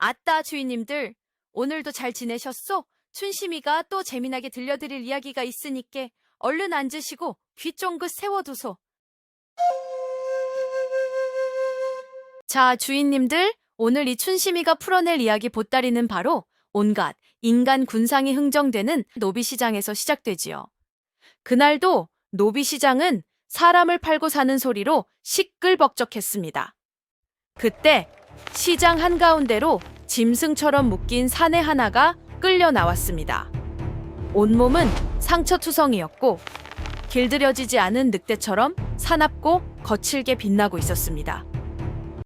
아따 주인님들, 오늘도 잘 지내셨소? 춘심이가 또 재미나게 들려드릴 이야기가 있으니께 얼른 앉으시고 귀 쫑긋 세워두소. 자, 주인님들, 오늘 이 춘심이가 풀어낼 이야기 보따리는 바로 온갖 인간 군상이 흥정되는 노비시장에서 시작되지요. 그날도 노비시장은 사람을 팔고 사는 소리로 시끌벅적했습니다. 그때 시장 한가운데로 짐승처럼 묶인 사내 하나가 끌려 나왔습니다. 온몸은 상처투성이었고 길들여지지 않은 늑대처럼 사납고 거칠게 빛나고 있었습니다.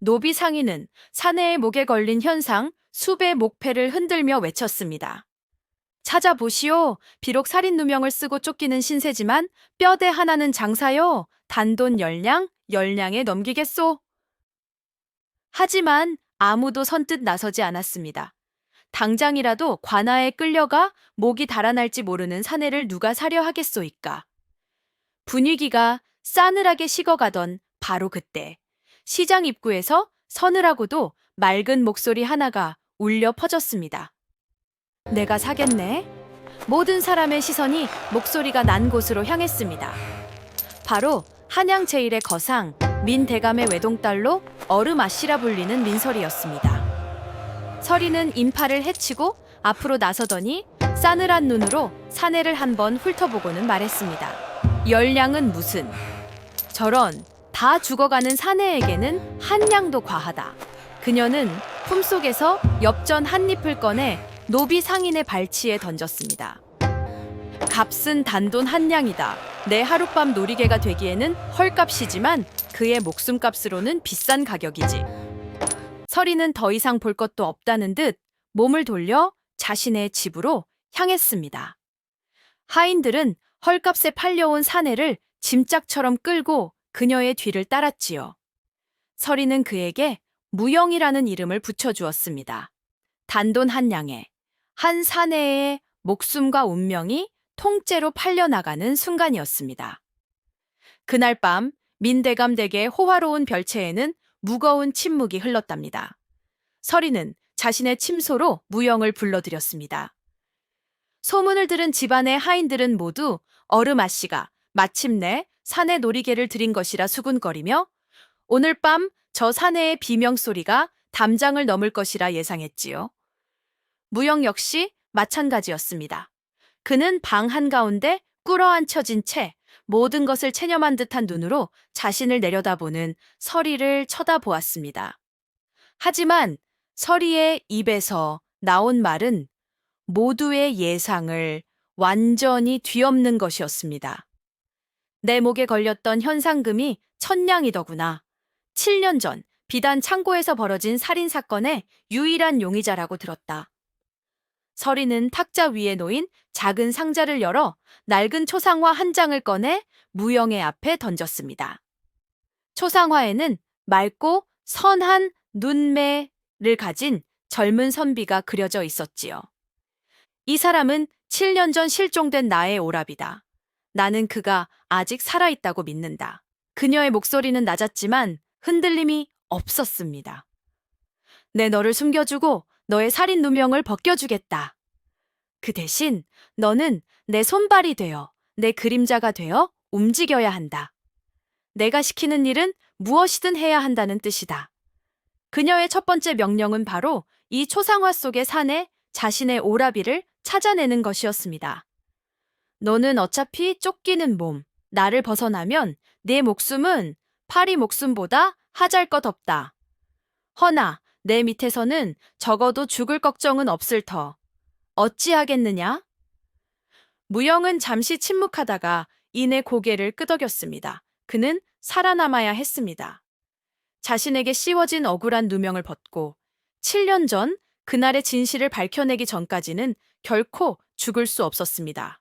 노비 상인은 사내의 목에 걸린 현상 수배 목패를 흔들며 외쳤습니다. 찾아보시오. 비록 살인 누명을 쓰고 쫓기는 신세지만 뼈대 하나는 장사요. 단돈 10냥, 10냥에 넘기겠소. 하지만 아무도 선뜻 나서지 않았습니다. 당장이라도 관아에 끌려가 목이 달아날지 모르는 사내를 누가 사려 하겠소이까. 분위기가 싸늘하게 식어가던 바로 그때 시장 입구에서 서늘하고도 맑은 목소리 하나가 울려 퍼졌습니다. 내가 사겠네. 모든 사람의 시선이 목소리가 난 곳으로 향했습니다. 바로 한양 제1의 거상 민대감의 외동딸로 어르마씨라 불리는 민설이였습니다. 설이는 인파를 해치고 앞으로 나서더니 싸늘한 눈으로 사내를 한번 훑어보고는 말했습니다. 10냥은 무슨? 저런 다 죽어가는 사내에게는 한 냥도 과하다. 그녀는 품속에서 엽전 한 잎을 꺼내 노비 상인의 발치에 던졌습니다. 값은 단돈 한 냥이다. 내 하룻밤 놀이개가 되기에는 헐값이지만 그의 목숨값으로는 비싼 가격이지. 설이는 더 이상 볼 것도 없다는 듯 몸을 돌려 자신의 집으로 향했습니다. 하인들은 헐값에 팔려온 사내를 짐짝처럼 끌고 그녀의 뒤를 따랐지요. 설이는 그에게 무영이라는 이름을 붙여주었습니다. 단돈 한 냥에 한 사내의 목숨과 운명이 통째로 팔려나가는 순간이었습니다. 그날 밤 민대감 댁의 호화로운 별채에는 무거운 침묵이 흘렀답니다. 설이는 자신의 침소로 무영을 불러들였습니다. 소문을 들은 집안의 하인들은 모두 어르마씨가 마침내 사내 놀이개를 들인 것이라 수군거리며 오늘 밤 저 사내의 비명소리가 담장을 넘을 것이라 예상했지요. 무영 역시 마찬가지였습니다. 그는 방 한가운데 꿇어앉혀진 채 모든 것을 체념한 듯한 눈으로 자신을 내려다보는 설이를 쳐다보았습니다. 하지만 설이의 입에서 나온 말은 모두의 예상을 완전히 뒤엎는 것이었습니다. 내 목에 걸렸던 현상금이 1000냥이더구나. 7년 전 비단 창고에서 벌어진 살인사건의 유일한 용의자라고 들었다. 설이는 탁자 위에 놓인 작은 상자를 열어 낡은 초상화 한 장을 꺼내 무영의 앞에 던졌습니다. 초상화에는 맑고 선한 눈매를 가진 젊은 선비가 그려져 있었지요. 이 사람은 7년 전 실종된 나의 오랍이다. 나는 그가 아직 살아있다고 믿는다. 그녀의 목소리는 낮았지만 흔들림이 없었습니다. 내 너를 숨겨주고 너의 살인 누명을 벗겨주겠다. 그 대신 너는 내 손발이 되어 내 그림자가 되어 움직여야 한다. 내가 시키는 일은 무엇이든 해야 한다는 뜻이다. 그녀의 첫 번째 명령은 바로 이 초상화 속의 산에 자신의 오라비를 찾아내는 것이었습니다. 너는 어차피 쫓기는 몸, 나를 벗어나면 네 목숨은 파리 목숨보다 하잘것없다. 허나 내 밑에서는 적어도 죽을 걱정은 없을 터. 어찌하겠느냐? 무영은 잠시 침묵하다가 이내 고개를 끄덕였습니다. 그는 살아남아야 했습니다. 자신에게 씌워진 억울한 누명을 벗고 7년 전 그날의 진실을 밝혀내기 전까지는 결코 죽을 수 없었습니다.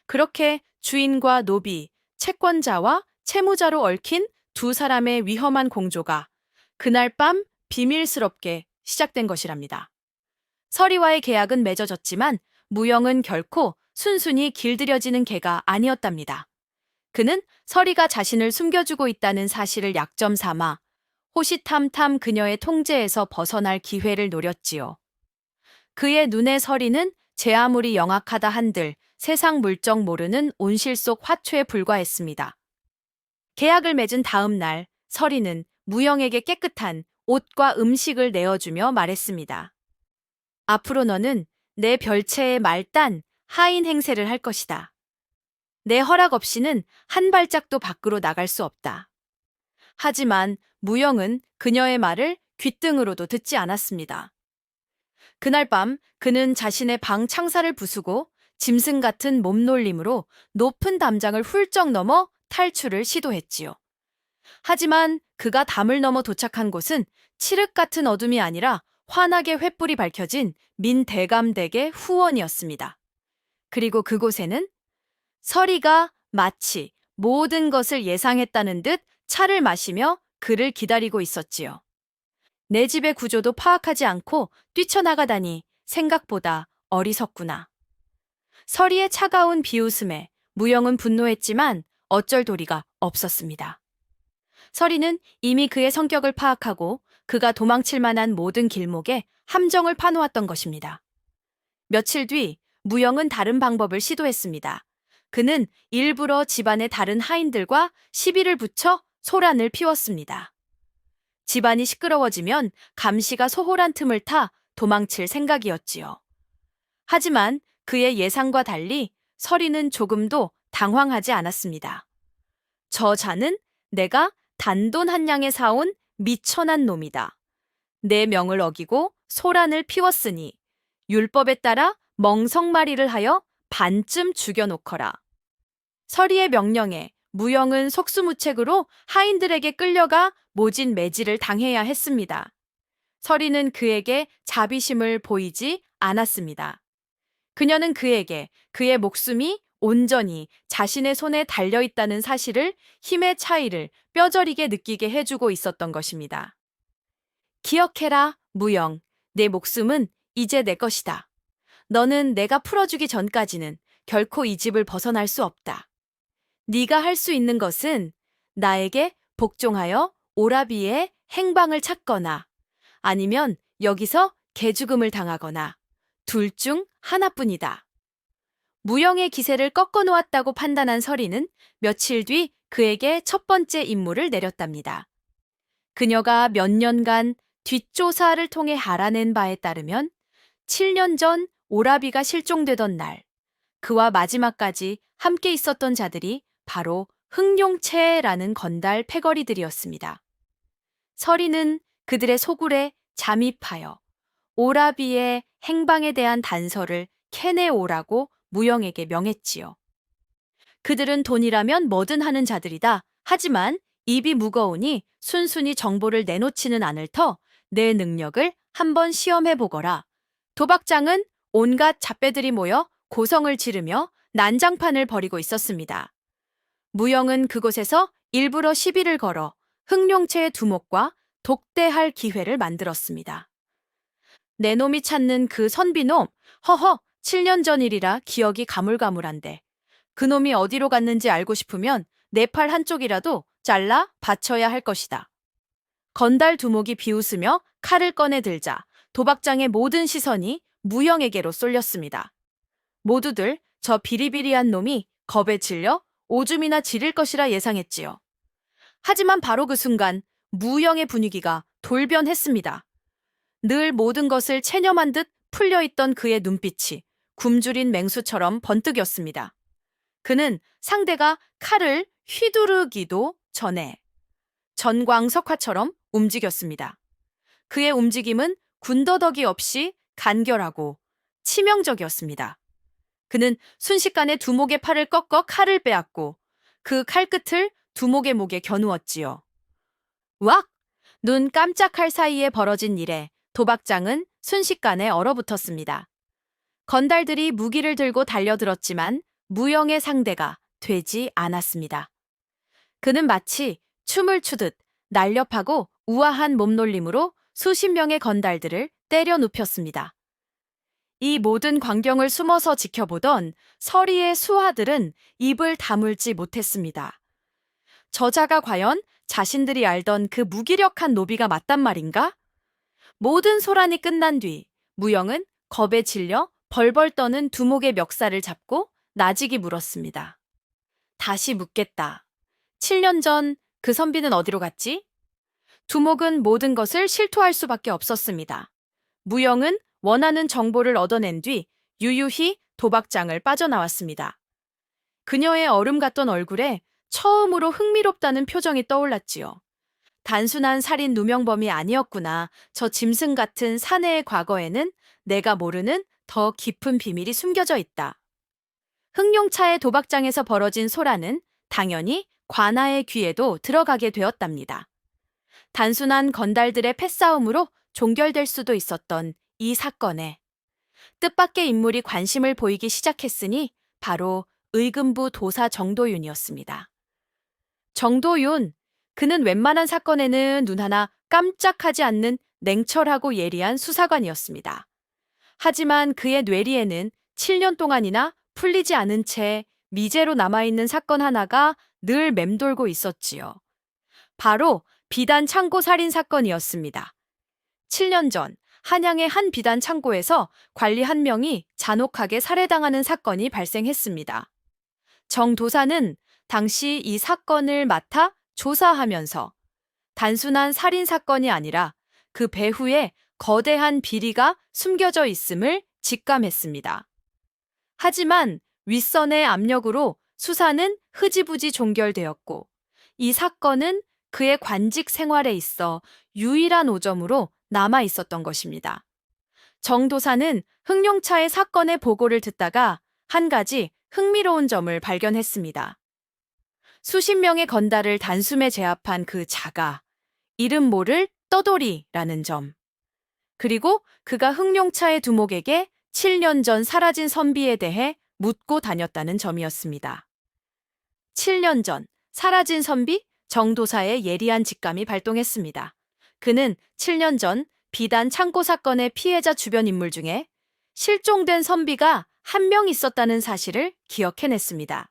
그렇게 주인과 노비, 채권자와 채무자로 얽힌 두 사람의 위험한 공조가 그날 밤 비밀스럽게 시작된 것이랍니다. 설이와의 계약은 맺어졌지만 무영은 결코 순순히 길들여지는 개가 아니었답니다. 그는 설이가 자신을 숨겨주고 있다는 사실을 약점 삼아 호시탐탐 그녀의 통제에서 벗어날 기회를 노렸지요. 그의 눈의 서리는 제 아무리 영악하다 한들 세상 물정 모르는 온실 속 화초에 불과했습니다. 계약을 맺은 다음 날 서리는 무영에게 깨끗한 옷과 음식을 내어주며 말했습니다. 앞으로 너는 내 별채의 말단 하인 행세를 할 것이다. 내 허락 없이는 한 발짝도 밖으로 나갈 수 없다. 하지만 무영은 그녀의 말을 귓등으로도 듣지 않았습니다. 그날 밤 그는 자신의 방 창살을 부수고 짐승 같은 몸놀림으로 높은 담장을 훌쩍 넘어 탈출을 시도했지요. 하지만 그가 담을 넘어 도착한 곳은 칠흑 같은 어둠이 아니라 환하게 횃불이 밝혀진 민대감댁의 후원이었습니다. 그리고 그곳에는 서리가 마치 모든 것을 예상했다는 듯 차를 마시며 그를 기다리고 있었지요. 내 집의 구조도 파악하지 않고 뛰쳐나가다니 생각보다 어리석구나. 서리의 차가운 비웃음에 무영은 분노했지만 어쩔 도리가 없었습니다. 서리는 이미 그의 성격을 파악하고 그가 도망칠 만한 모든 길목에 함정을 파놓았던 것입니다. 며칠 뒤 무영은 다른 방법을 시도했습니다. 그는 일부러 집안의 다른 하인들과 시비를 붙여 소란을 피웠습니다. 집안이 시끄러워지면 감시가 소홀한 틈을 타 도망칠 생각이었지요. 하지만 그의 예상과 달리 서리는 조금도 당황하지 않았습니다. 저 자는 내가 단돈 한 냥에 사온 미천한 놈이다. 내 명을 어기고 소란을 피웠으니 율법에 따라 멍석마리를 하여 반쯤 죽여놓거라. 서리의 명령에 무영은 속수무책으로 하인들에게 끌려가 모진 매질을 당해야 했습니다. 서리는 그에게 자비심을 보이지 않았습니다. 그녀는 그에게 그의 목숨이 온전히 자신의 손에 달려있다는 사실을 힘의 차이를 뼈저리게 느끼게 해주고 있었던 것입니다. 기억해라, 무영. 내 목숨은 이제 내 것이다. 너는 내가 풀어주기 전까지는 결코 이 집을 벗어날 수 없다. 네가 할 수 있는 것은 나에게 복종하여 오라비의 행방을 찾거나 아니면 여기서 개죽음을 당하거나 둘 중 하나뿐이다. 무영의 기세를 꺾어 놓았다고 판단한 서리는 며칠 뒤 그에게 첫 번째 임무를 내렸답니다. 그녀가 몇 년간 뒷조사를 통해 알아낸 바에 따르면 7년 전 오라비가 실종되던 날, 그와 마지막까지 함께 있었던 자들이 바로 흑룡체라는 건달 패거리들이었습니다. 서리는 그들의 소굴에 잠입하여 오라비의 행방에 대한 단서를 캐내오라고 무영에게 명했지요. 그들은 돈이라면 뭐든 하는 자들이다. 하지만 입이 무거우니 순순히 정보를 내놓지는 않을 터 내 능력을 한번 시험해보거라. 도박장은 온갖 잡배들이 모여 고성을 지르며 난장판을 벌이고 있었습니다. 무영은 그곳에서 일부러 시비를 걸어 흑룡체의 두목과 독대할 기회를 만들었습니다. 내 놈이 찾는 그 선비놈, 허허, 7년 전 일이라 기억이 가물가물한데 그 놈이 어디로 갔는지 알고 싶으면 내 팔 한쪽이라도 잘라 바쳐야 할 것이다. 건달 두목이 비웃으며 칼을 꺼내 들자 도박장의 모든 시선이 무영에게로 쏠렸습니다. 모두들 저 비리비리한 놈이 겁에 질려 오줌이나 지릴 것이라 예상했지요. 하지만 바로 그 순간 무영의 분위기가 돌변했습니다. 늘 모든 것을 체념한 듯 풀려있던 그의 눈빛이 굶주린 맹수처럼 번뜩였습니다. 그는 상대가 칼을 휘두르기도 전에 전광석화처럼 움직였습니다. 그의 움직임은 군더더기 없이 간결하고 치명적이었습니다. 그는 순식간에 두목의 팔을 꺾어 칼을 빼앗고 그 칼끝을 두목의 목에 겨누었지요. 왁! 눈 깜짝할 사이에 벌어진 일에 도박장은 순식간에 얼어붙었습니다. 건달들이 무기를 들고 달려들었지만 무영의 상대가 되지 않았습니다. 그는 마치 춤을 추듯 날렵하고 우아한 몸놀림으로 수십 명의 건달들을 때려 눕혔습니다. 이 모든 광경을 숨어서 지켜보던 서리의 수하들은 입을 다물지 못했습니다. 저자가 과연 자신들이 알던 그 무기력한 노비가 맞단 말인가? 모든 소란이 끝난 뒤 무영은 겁에 질려 벌벌 떠는 두목의 멱살을 잡고 나직이 물었습니다. 다시 묻겠다. 7년 전 그 선비는 어디로 갔지? 두목은 모든 것을 실토할 수밖에 없었습니다. 무영은 원하는 정보를 얻어낸 뒤 유유히 도박장을 빠져나왔습니다. 그녀의 얼음 같던 얼굴에 처음으로 흥미롭다는 표정이 떠올랐지요. 단순한 살인 누명범이 아니었구나. 저 짐승 같은 사내의 과거에는 내가 모르는 더 깊은 비밀이 숨겨져 있다. 흥룡차의 도박장에서 벌어진 소란은 당연히 관아의 귀에도 들어가게 되었답니다. 단순한 건달들의 패싸움으로 종결될 수도 있었던 이 사건에 뜻밖의 인물이 관심을 보이기 시작했으니 바로 의금부 도사 정도윤이었습니다. 정도윤, 그는 웬만한 사건에는 눈 하나 깜짝하지 않는 냉철하고 예리한 수사관이었습니다. 하지만 그의 뇌리에는 7년 동안이나 풀리지 않은 채 미제로 남아있는 사건 하나가 늘 맴돌고 있었지요. 바로 비단 창고 살인 사건이었습니다. 7년 전 한양의 한 비단 창고에서 관리 한 명이 잔혹하게 살해당하는 사건이 발생했습니다. 정 도사는 당시 이 사건을 맡아 조사하면서 단순한 살인 사건이 아니라 그 배후에 거대한 비리가 숨겨져 있음을 직감했습니다. 하지만 윗선의 압력으로 수사는 흐지부지 종결되었고 이 사건은 그의 관직 생활에 있어 유일한 오점으로 남아 있었던 것입니다. 정 도사는 흥룡차의 사건의 보고를 듣다가 한 가지 흥미로운 점을 발견했습니다. 수십 명의 건달을 단숨에 제압한 그 자가 이름 모를 떠돌이라는 점. 그리고 그가 흥룡차의 두목에게 7년 전 사라진 선비에 대해 묻고 다녔다는 점이었습니다. 7년 전 사라진 선비 정도사의 예리한 직감이 발동했습니다. 그는 7년 전 비단 창고 사건의 피해자 주변 인물 중에 실종된 선비가 한 명 있었다는 사실을 기억해냈습니다.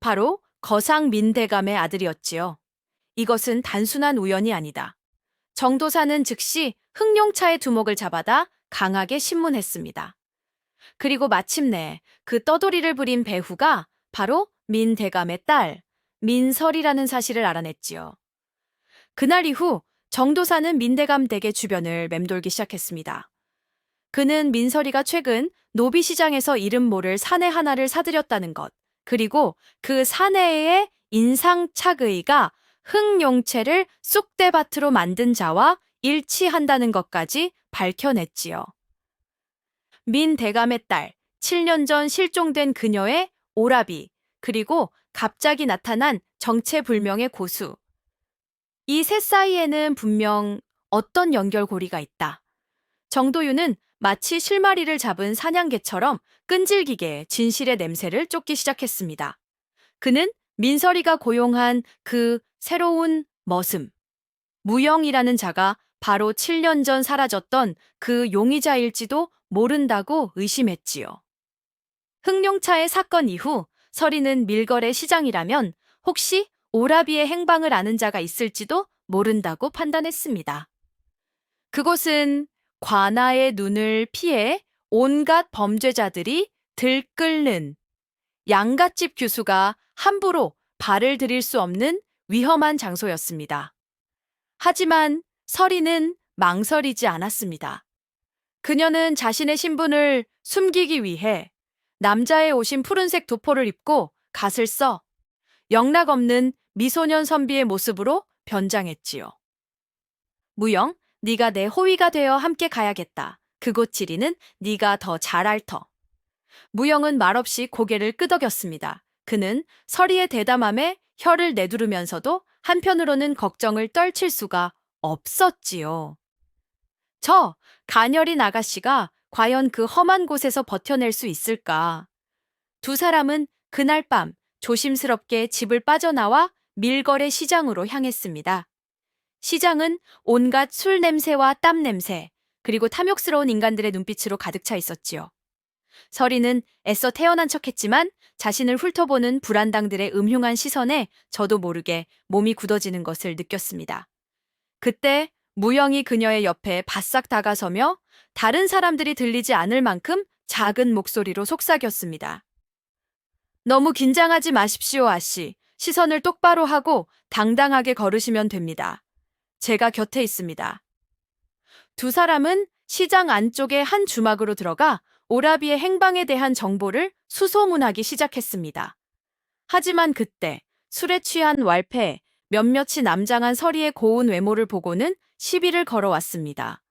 바로 거상 민대감의 아들이었지요. 이것은 단순한 우연이 아니다. 정도사는 즉시 흥룡차의 두목을 잡아다 강하게 신문했습니다. 그리고 마침내 그 떠돌이를 부린 배후가 바로 민대감의 딸, 민설이라는 사실을 알아냈지요. 그날 이후 정도사는 민대감 댁의 주변을 맴돌기 시작했습니다. 그는 민설이가 최근 노비시장에서 이름 모를 사내 하나를 사들였다는 것, 그리고 그 사내의 인상착의가 흥룡채를 쑥대밭으로 만든 자와 일치한다는 것까지 밝혀냈지요. 민대감의 딸, 7년 전 실종된 그녀의 오라비, 그리고 갑자기 나타난 정체불명의 고수. 이 셋 사이에는 분명 어떤 연결고리가 있다. 정도윤은 마치 실마리를 잡은 사냥개처럼 끈질기게 진실의 냄새를 쫓기 시작했습니다. 그는 민설이가 고용한 그 새로운 머슴, 무영이라는 자가 바로 7년 전 사라졌던 그 용의자일지도 모른다고 의심했지요. 흥룡차의 사건 이후 설이는 밀거래 시장이라면 혹시 오라비의 행방을 아는 자가 있을지도 모른다고 판단했습니다. 그곳은 관아의 눈을 피해 온갖 범죄자들이 들끓는 양갓집 규수가 함부로 발을 들일 수 없는 위험한 장소였습니다. 하지만 설이는 망설이지 않았습니다. 그녀는 자신의 신분을 숨기기 위해 남자의 옷인 푸른색 도포를 입고 갓을 써 영락없는 미소년 선비의 모습으로 변장했지요. 무영, 네가 내 호위가 되어 함께 가야겠다. 그곳 지리는 네가 더 잘 앓터. 무영은 말없이 고개를 끄덕였습니다. 그는 설이의 대담함에 혀를 내두르면서도 한편으로는 걱정을 떨칠 수가 없었지요. 저 가녀린 아가씨가 과연 그 험한 곳에서 버텨낼 수 있을까? 두 사람은 그날 밤 조심스럽게 집을 빠져나와 밀거래 시장으로 향했습니다. 시장은 온갖 술 냄새와 땀 냄새, 그리고 탐욕스러운 인간들의 눈빛으로 가득 차 있었지요. 서리는 애써 태어난 척했지만 자신을 훑어보는 불안당들의 음흉한 시선에 저도 모르게 몸이 굳어지는 것을 느꼈습니다. 그때 무영이 그녀의 옆에 바싹 다가서며 다른 사람들이 들리지 않을 만큼 작은 목소리로 속삭였습니다. 너무 긴장하지 마십시오, 아씨. 시선을 똑바로 하고 당당하게 걸으시면 됩니다. 제가 곁에 있습니다. 두 사람은 시장 안쪽의 한 주막으로 들어가 오라비의 행방에 대한 정보를 수소문하기 시작했습니다. 하지만 그때 술에 취한 왈패 몇몇이 남장한 서리의 고운 외모를 보고는 시비를 걸어왔습니다.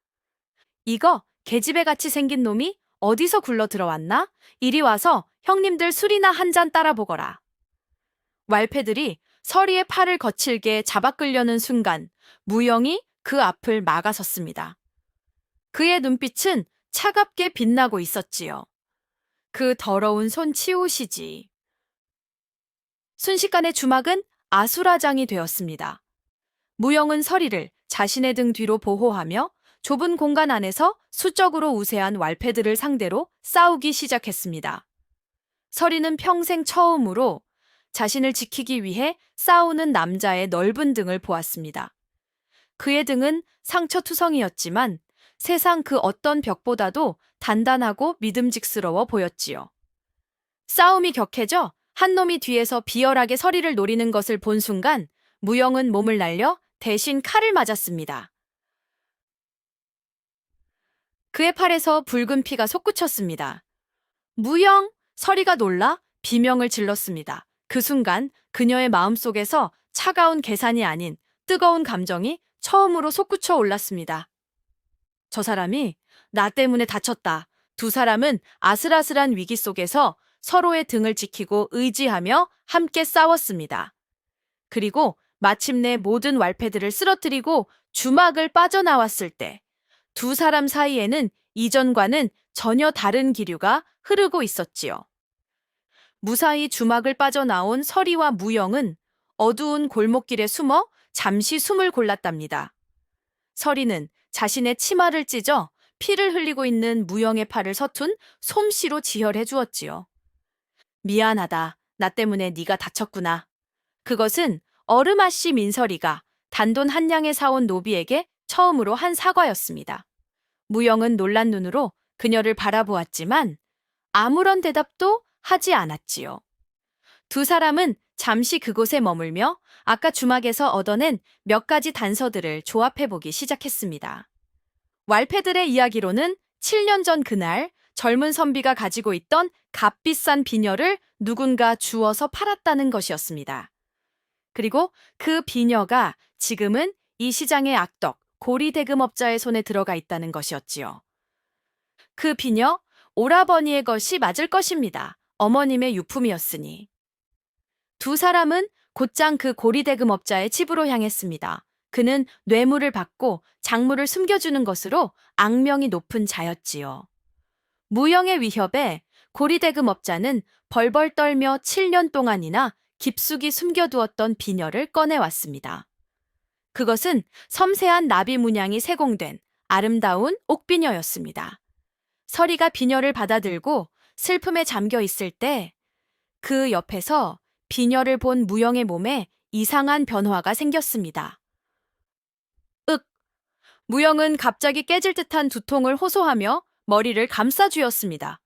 이거 계집애 같이 생긴 놈이 어디서 굴러 들어왔나? 이리 와서 형님들 술이나 한 잔 따라 보거라. 왈패들이 서리의 팔을 거칠게 잡아 끌려는 순간 무영이 그 앞을 막아섰습니다. 그의 눈빛은 차갑게 빛나고 있었지요. 그 더러운 손 치우시지. 순식간에 주막은 아수라장이 되었습니다. 무영은 서리를 자신의 등 뒤로 보호하며 좁은 공간 안에서 수적으로 우세한 왈패들을 상대로 싸우기 시작했습니다. 서리는 평생 처음으로 자신을 지키기 위해 싸우는 남자의 넓은 등을 보았습니다. 그의 등은 상처투성이었지만 세상 그 어떤 벽보다도 단단하고 믿음직스러워 보였지요. 싸움이 격해져 한 놈이 뒤에서 비열하게 서리를 노리는 것을 본 순간 무영은 몸을 날려 대신 칼을 맞았습니다. 그의 팔에서 붉은 피가 솟구쳤습니다. 무영! 서리가 놀라 비명을 질렀습니다. 그 순간 그녀의 마음속에서 차가운 계산이 아닌 뜨거운 감정이 처음으로 솟구쳐 올랐습니다. 저 사람이 나 때문에 다쳤다. 두 사람은 아슬아슬한 위기 속에서 서로의 등을 지키고 의지하며 함께 싸웠습니다. 그리고 마침내 모든 왈패들을 쓰러뜨리고 주막을 빠져나왔을 때 두 사람 사이에는 이전과는 전혀 다른 기류가 흐르고 있었지요. 무사히 주막을 빠져나온 서리와 무영은 어두운 골목길에 숨어 잠시 숨을 골랐답니다. 서리는 자신의 치마를 찢어 피를 흘리고 있는 무영의 팔을 서툰 솜씨로 지혈해 주었지요. 미안하다. 나 때문에 네가 다쳤구나. 그것은 어르마씨 민서리가 단돈 한 냥에 사온 노비에게 처음으로 한 사과였습니다. 무영은 놀란 눈으로 그녀를 바라보았지만 아무런 대답도 하지 않았지요. 두 사람은 잠시 그곳에 머물며 아까 주막에서 얻어낸 몇 가지 단서들을 조합해보기 시작했습니다. 왈패들의 이야기로는 7년 전 그날 젊은 선비가 가지고 있던 값비싼 비녀를 누군가 주워서 팔았다는 것이었습니다. 그리고 그 비녀가 지금은 이 시장의 악덕, 고리대금업자의 손에 들어가 있다는 것이었지요. 그 비녀, 오라버니의 것이 맞을 것입니다. 어머님의 유품이었으니. 두 사람은 곧장 그 고리대금업자의 집으로 향했습니다. 그는 뇌물을 받고 작물을 숨겨주는 것으로 악명이 높은 자였지요. 무영의 위협에 고리대금업자는 벌벌 떨며 7년 동안이나 깊숙이 숨겨두었던 비녀를 꺼내왔습니다. 그것은 섬세한 나비 문양이 세공된 아름다운 옥비녀였습니다. 서리가 비녀를 받아들고 슬픔에 잠겨 있을 때 그 옆에서 비녀를 본 무영의 몸에 이상한 변화가 생겼습니다. 윽! 무영은 갑자기 깨질 듯한 두통을 호소하며 머리를 감싸 쥐었습니다.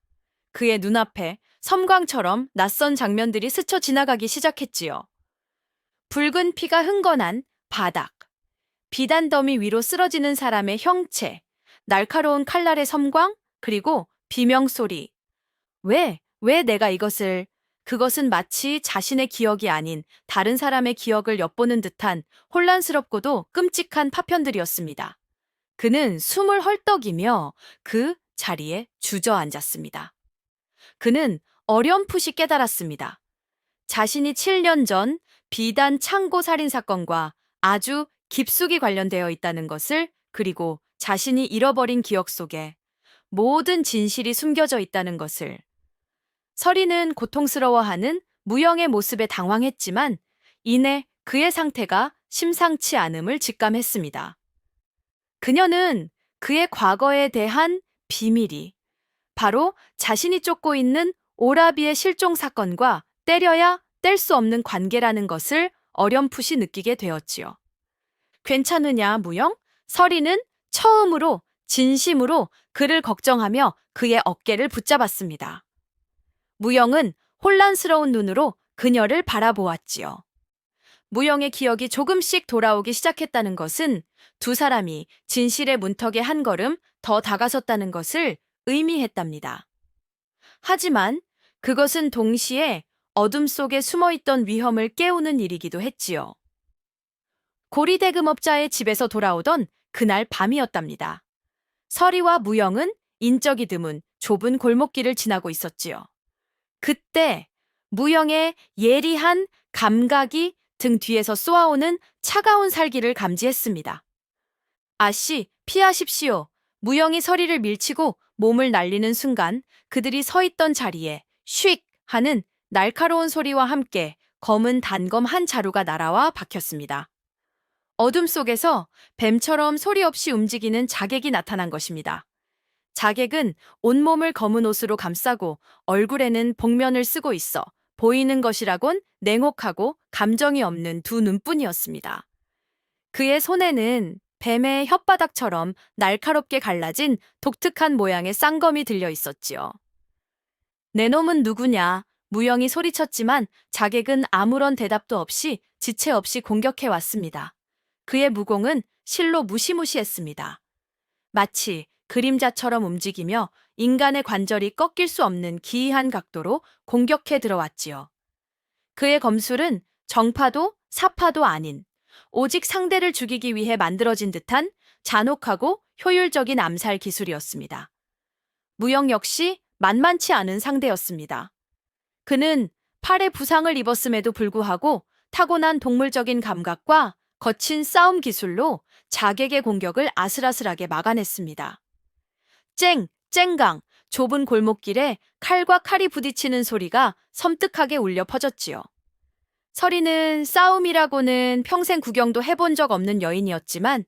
그의 눈앞에 섬광처럼 낯선 장면들이 스쳐 지나가기 시작했지요. 붉은 피가 흥건한 바닥, 비단 더미 위로 쓰러지는 사람의 형체, 날카로운 칼날의 섬광, 그리고 비명소리. 왜 내가 이것을... 그것은 마치 자신의 기억이 아닌 다른 사람의 기억을 엿보는 듯한 혼란스럽고도 끔찍한 파편들이었습니다. 그는 숨을 헐떡이며 그 자리에 주저앉았습니다. 그는 어렴풋이 깨달았습니다. 자신이 7년 전 비단 창고 살인 사건과 아주 깊숙이 관련되어 있다는 것을, 그리고 자신이 잃어버린 기억 속에 모든 진실이 숨겨져 있다는 것을. 서리는 고통스러워하는 무영의 모습에 당황했지만 이내 그의 상태가 심상치 않음을 직감했습니다. 그녀는 그의 과거에 대한 비밀이 바로 자신이 쫓고 있는 오라비의 실종 사건과 때려야 뗄 수 없는 관계라는 것을 어렴풋이 느끼게 되었지요. 괜찮으냐, 무영? 서리는 처음으로 진심으로 그를 걱정하며 그의 어깨를 붙잡았습니다. 무영은 혼란스러운 눈으로 그녀를 바라보았지요. 무영의 기억이 조금씩 돌아오기 시작했다는 것은 두 사람이 진실의 문턱에 한 걸음 더 다가섰다는 것을 의미했답니다. 하지만 그것은 동시에 어둠 속에 숨어있던 위험을 깨우는 일이기도 했지요. 고리대금업자의 집에서 돌아오던 그날 밤이었답니다. 서리와 무영은 인적이 드문 좁은 골목길을 지나고 있었지요. 그때 무영의 예리한 감각이 등 뒤에서 쏘아오는 차가운 살기를 감지했습니다. 아씨, 피하십시오. 무영이 서리를 밀치고 몸을 날리는 순간 그들이 서 있던 자리에 슉 하는 날카로운 소리와 함께 검은 단검 한 자루가 날아와 박혔습니다. 어둠 속에서 뱀처럼 소리 없이 움직이는 자객이 나타난 것입니다. 자객은 온몸을 검은 옷으로 감싸고 얼굴에는 복면을 쓰고 있어 보이는 것이라곤 냉혹하고 감정이 없는 두 눈뿐이었습니다. 그의 손에는 뱀의 혓바닥처럼 날카롭게 갈라진 독특한 모양의 쌍검이 들려 있었지요. 내 놈은 누구냐? 무영이 소리쳤지만 자객은 아무런 대답도 없이 지체 없이 공격해 왔습니다. 그의 무공은 실로 무시무시했습니다. 마치 그림자처럼 움직이며 인간의 관절이 꺾일 수 없는 기이한 각도로 공격해 들어왔지요. 그의 검술은 정파도 사파도 아닌 오직 상대를 죽이기 위해 만들어진 듯한 잔혹하고 효율적인 암살 기술이었습니다. 무영 역시 만만치 않은 상대였습니다. 그는 팔에 부상을 입었음에도 불구하고 타고난 동물적인 감각과 거친 싸움 기술로 자객의 공격을 아슬아슬하게 막아냈습니다. 쨍강 좁은 골목길에 칼과 칼이 부딪히는 소리가 섬뜩하게 울려 퍼졌지요. 서리는 싸움이라고는 평생 구경도 해본 적 없는 여인이었지만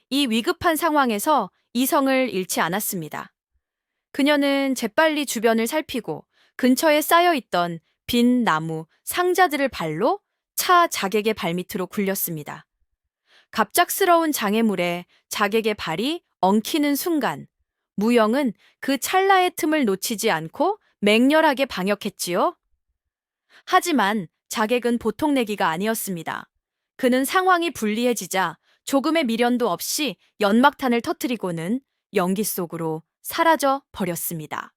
이 위급한 상황에서 이성을 잃지 않았습니다. 그녀는 재빨리 주변을 살피고 근처에 쌓여있던 빈 나무, 상자들을 발로 차 자객의 발밑으로 굴렸습니다. 갑작스러운 장애물에 자객의 발이 엉키는 순간 무영은 그 찰나의 틈을 놓치지 않고 맹렬하게 방역했지요. 하지만 자객은 보통 내기가 아니었습니다. 그는 상황이 불리해지자 조금의 미련도 없이 연막탄을 터뜨리고는 연기 속으로 사라져 버렸습니다.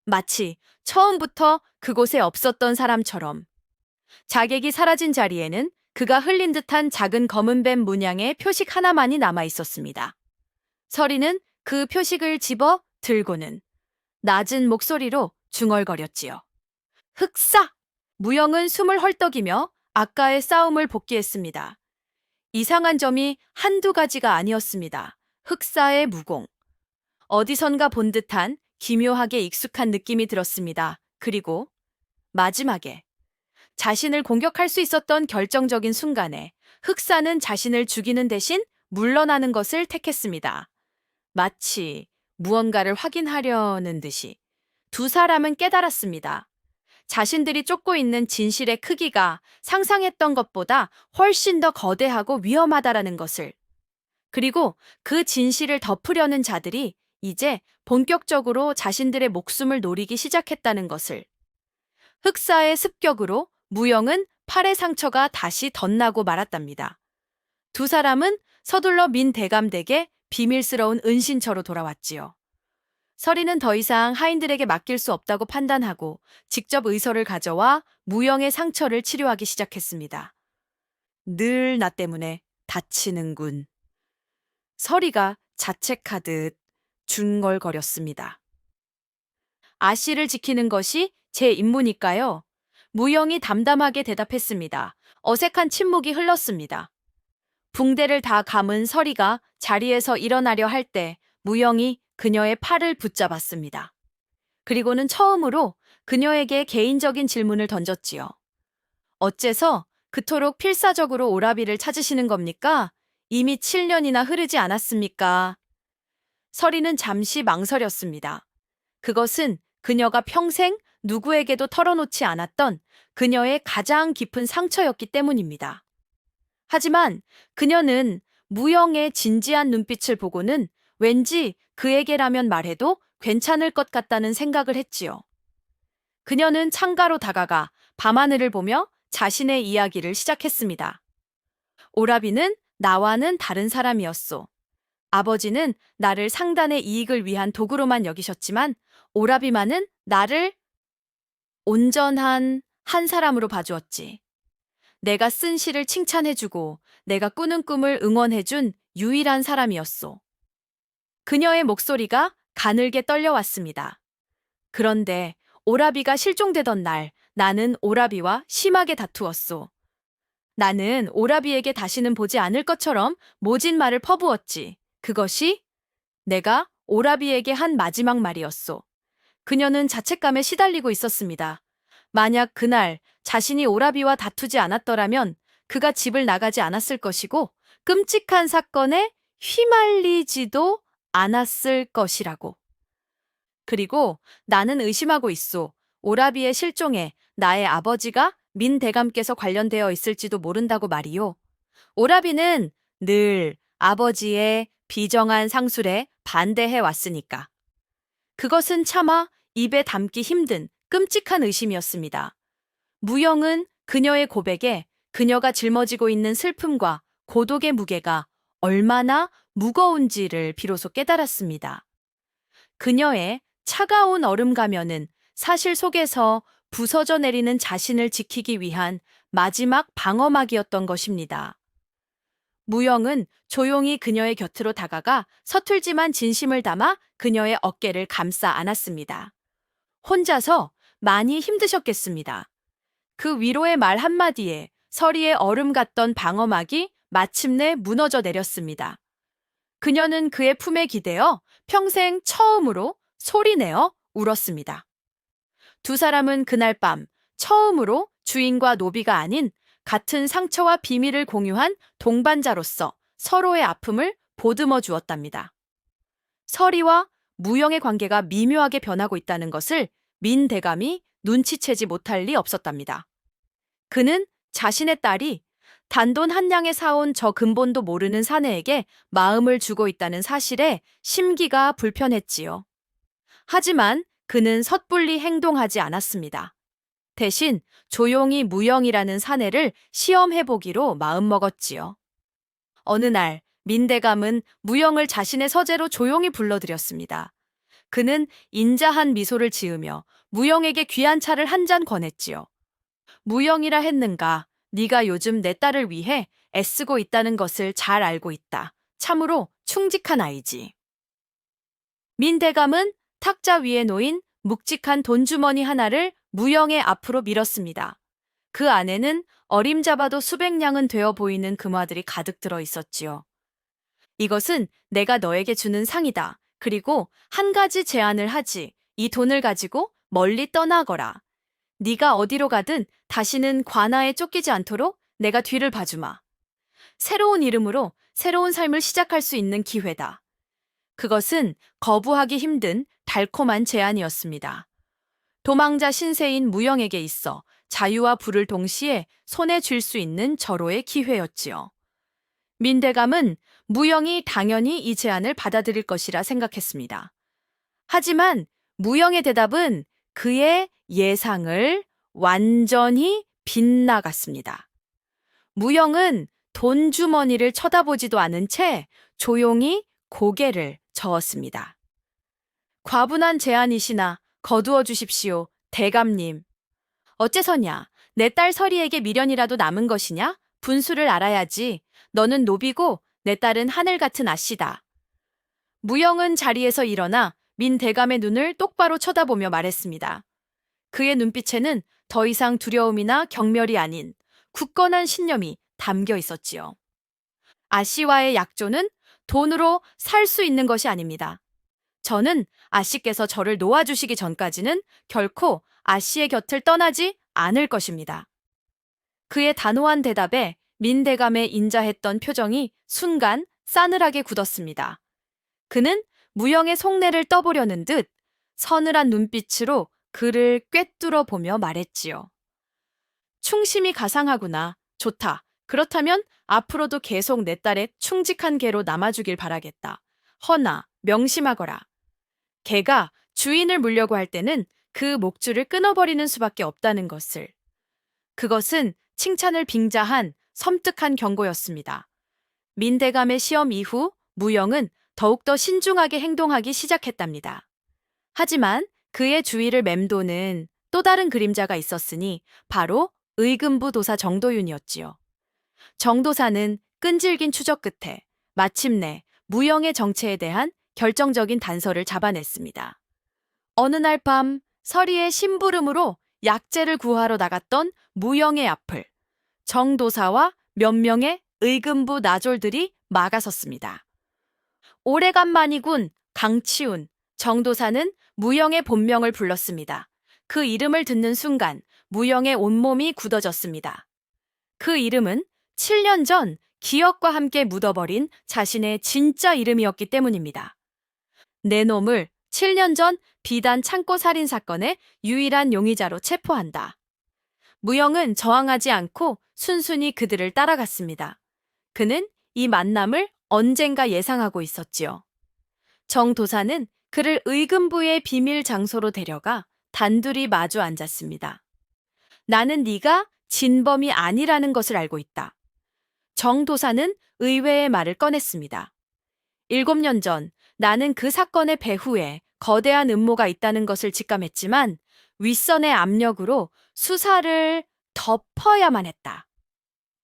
마치 처음부터 그곳에 없었던 사람처럼 자객이 사라진 자리에는 그가 흘린 듯한 작은 검은 뱀 문양의 표식 하나만이 남아 있었습니다. 서리는 그 표식을 집어 들고는 낮은 목소리로 중얼거렸지요. 흑사! 무영은 숨을 헐떡이며 아까의 싸움을 복귀했습니다. 이상한 점이 한두 가지가 아니었습니다. 흑사의 무공. 어디선가 본 듯한 기묘하게 익숙한 느낌이 들었습니다. 그리고 마지막에 자신을 공격할 수 있었던 결정적인 순간에 흑사는 자신을 죽이는 대신 물러나는 것을 택했습니다. 마치 무언가를 확인하려는 듯이 두 사람은 깨달았습니다. 자신들이 쫓고 있는 진실의 크기가 상상했던 것보다 훨씬 더 거대하고 위험하다라는 것을, 그리고 그 진실을 덮으려는 자들이 이제 본격적으로 자신들의 목숨을 노리기 시작했다는 것을. 흑사의 습격으로 무영은 팔의 상처가 다시 덧나고 말았답니다. 두 사람은 서둘러 민 대감댁에 비밀스러운 은신처로 돌아왔지요. 서리는 더 이상 하인들에게 맡길 수 없다고 판단하고 직접 의서를 가져와 무영의 상처를 치료하기 시작했습니다. 늘 나 때문에 다치는군. 서리가 자책하듯 중얼거렸습니다. 아씨를 지키는 것이 제 임무니까요. 무영이 담담하게 대답했습니다. 어색한 침묵이 흘렀습니다. 붕대를 다 감은 서리가 자리에서 일어나려 할 때 무영이 그녀의 팔을 붙잡았습니다. 그리고는 처음으로 그녀에게 개인적인 질문을 던졌지요. 어째서 그토록 필사적으로 오라비를 찾으시는 겁니까? 이미 7년이나 흐르지 않았습니까? 서리는 잠시 망설였습니다. 그것은 그녀가 평생 누구에게도 털어놓지 않았던 그녀의 가장 깊은 상처였기 때문입니다. 하지만 그녀는 무영의 진지한 눈빛을 보고는 왠지 그에게라면 말해도 괜찮을 것 같다는 생각을 했지요. 그녀는 창가로 다가가 밤하늘을 보며 자신의 이야기를 시작했습니다. 오라비는 나와는 다른 사람이었소. 아버지는 나를 상단의 이익을 위한 도구로만 여기셨지만 오라비만은 나를 온전한 한 사람으로 봐주었지. 내가 쓴 시를 칭찬해주고 내가 꾸는 꿈을 응원해준 유일한 사람이었소. 그녀의 목소리가 가늘게 떨려왔습니다. 그런데 오라비가 실종되던 날 나는 오라비와 심하게 다투었소. 나는 오라비에게 다시는 보지 않을 것처럼 모진 말을 퍼부었지. 그것이 내가 오라비에게 한 마지막 말이었소. 그녀는 자책감에 시달리고 있었습니다. 만약 그날 자신이 오라비와 다투지 않았더라면 그가 집을 나가지 않았을 것이고 끔찍한 사건에 휘말리지도 않았을 것이라고. 그리고 나는 의심하고 있소. 오라비의 실종에 나의 아버지가 민 대감께서 관련되어 있을지도 모른다고 말이요. 오라비는 늘 아버지의 비정한 상술에 반대해 왔으니까. 그것은 차마 입에 담기 힘든 끔찍한 의심이었습니다. 무영은 그녀의 고백에 그녀가 짊어지고 있는 슬픔과 고독의 무게가 얼마나 무거운지를 비로소 깨달았습니다. 그녀의 차가운 얼음 가면은 사실 속에서 부서져 내리는 자신을 지키기 위한 마지막 방어막이었던 것입니다. 무영은 조용히 그녀의 곁으로 다가가 서툴지만 진심을 담아 그녀의 어깨를 감싸 안았습니다. 혼자서 많이 힘드셨겠습니다. 그 위로의 말 한마디에 서리의 얼음 같던 방어막이 마침내 무너져 내렸습니다. 그녀는 그의 품에 기대어 평생 처음으로 소리내어 울었습니다. 두 사람은 그날 밤 처음으로 주인과 노비가 아닌 같은 상처와 비밀을 공유한 동반자로서 서로의 아픔을 보듬어 주었답니다. 서리와 무영의 관계가 미묘하게 변하고 있다는 것을 민 대감이 눈치채지 못할 리 없었답니다. 그는 자신의 딸이 단돈 한 냥에 사온 저 근본도 모르는 사내에게 마음을 주고 있다는 사실에 심기가 불편했지요. 하지만 그는 섣불리 행동하지 않았습니다. 대신 조용히 무영이라는 사내를 시험해보기로 마음먹었지요. 어느 날 민대감은 무영을 자신의 서재로 조용히 불러들였습니다. 그는 인자한 미소를 지으며 무영에게 귀한 차를 한 잔 권했지요. 무영이라 했는가, 네가 요즘 내 딸을 위해 애쓰고 있다는 것을 잘 알고 있다. 참으로 충직한 아이지. 민대감은 탁자 위에 놓인 묵직한 돈주머니 하나를 무영의 앞으로 밀었습니다. 그 안에는 어림잡아도 수백 냥은 되어 보이는 금화들이 가득 들어 있었지요. 이것은 내가 너에게 주는 상이다. 그리고 한 가지 제안을 하지. 이 돈을 가지고 멀리 떠나거라. 네가 어디로 가든 다시는 관아에 쫓기지 않도록 내가 뒤를 봐주마. 새로운 이름으로 새로운 삶을 시작할 수 있는 기회다. 그것은 거부하기 힘든 달콤한 제안이었습니다. 도망자 신세인 무영에게 있어 자유와 부를 동시에 손에 쥘 수 있는 절호의 기회였지요. 민대감은 무영이 당연히 이 제안을 받아들일 것이라 생각했습니다. 하지만 무영의 대답은 그의 예상을 완전히 빗나갔습니다. 무영은 돈주머니를 쳐다보지도 않은 채 조용히 고개를 저었습니다. 과분한 제안이시나 거두어 주십시오, 대감님. 어째서냐? 내 딸 서리에게 미련이라도 남은 것이냐? 분수를 알아야지. 너는 노비고 내 딸은 하늘 같은 아씨다. 무영은 자리에서 일어나 민 대감의 눈을 똑바로 쳐다보며 말했습니다. 그의 눈빛에는 더 이상 두려움이나 경멸이 아닌 굳건한 신념이 담겨 있었지요. 아씨와의 약조는 돈으로 살 수 있는 것이 아닙니다. 저는 아씨께서 저를 놓아주시기 전까지는 결코 아씨의 곁을 떠나지 않을 것입니다. 그의 단호한 대답에 민대감의 인자했던 표정이 순간 싸늘하게 굳었습니다. 그는 무영의 속내를 떠보려는 듯 서늘한 눈빛으로 그를 꿰뚫어 보며 말했지요. 충심이 가상하구나. 좋다. 그렇다면 앞으로도 계속 내 딸의 충직한 개로 남아주길 바라겠다. 허나 명심하거라. 개가 주인을 물려고 할 때는 그 목줄을 끊어버리는 수밖에 없다는 것을. 그것은 칭찬을 빙자한 섬뜩한 경고였습니다. 민대감의 시험 이후 무영은 더욱더 신중하게 행동하기 시작했답니다. 하지만 그의 주위를 맴도는 또 다른 그림자가 있었으니 바로 의금부 도사 정도윤이었지요. 정도사는 끈질긴 추적 끝에 마침내 무영의 정체에 대한 결정적인 단서를 잡아냈습니다. 어느 날 밤 서리의 심부름으로 약재를 구하러 나갔던 무영의 앞을 정도사와 몇 명의 의금부 나졸들이 막아섰습니다. 오래간만이군. 강치운. 정도사는 무영의 본명을 불렀습니다. 그 이름을 듣는 순간 무영의 온몸이 굳어졌습니다. 그 이름은 7년 전 기억과 함께 묻어버린 자신의 진짜 이름이었기 때문입니다. 내 놈을 7년 전 비단 창고 살인 사건의 유일한 용의자로 체포한다. 무영은 저항하지 않고 순순히 그들을 따라갔습니다. 그는 이 만남을 언젠가 예상하고 있었지요. 정 도사는 그를 의금부의 비밀 장소로 데려가 단둘이 마주 앉았습니다. 나는 네가 진범이 아니라는 것을 알고 있다. 정 도사는 의외의 말을 꺼냈습니다. 7년 전 나는 그 사건의 배후에 거대한 음모가 있다는 것을 직감했지만 윗선의 압력으로 수사를 덮어야만 했다.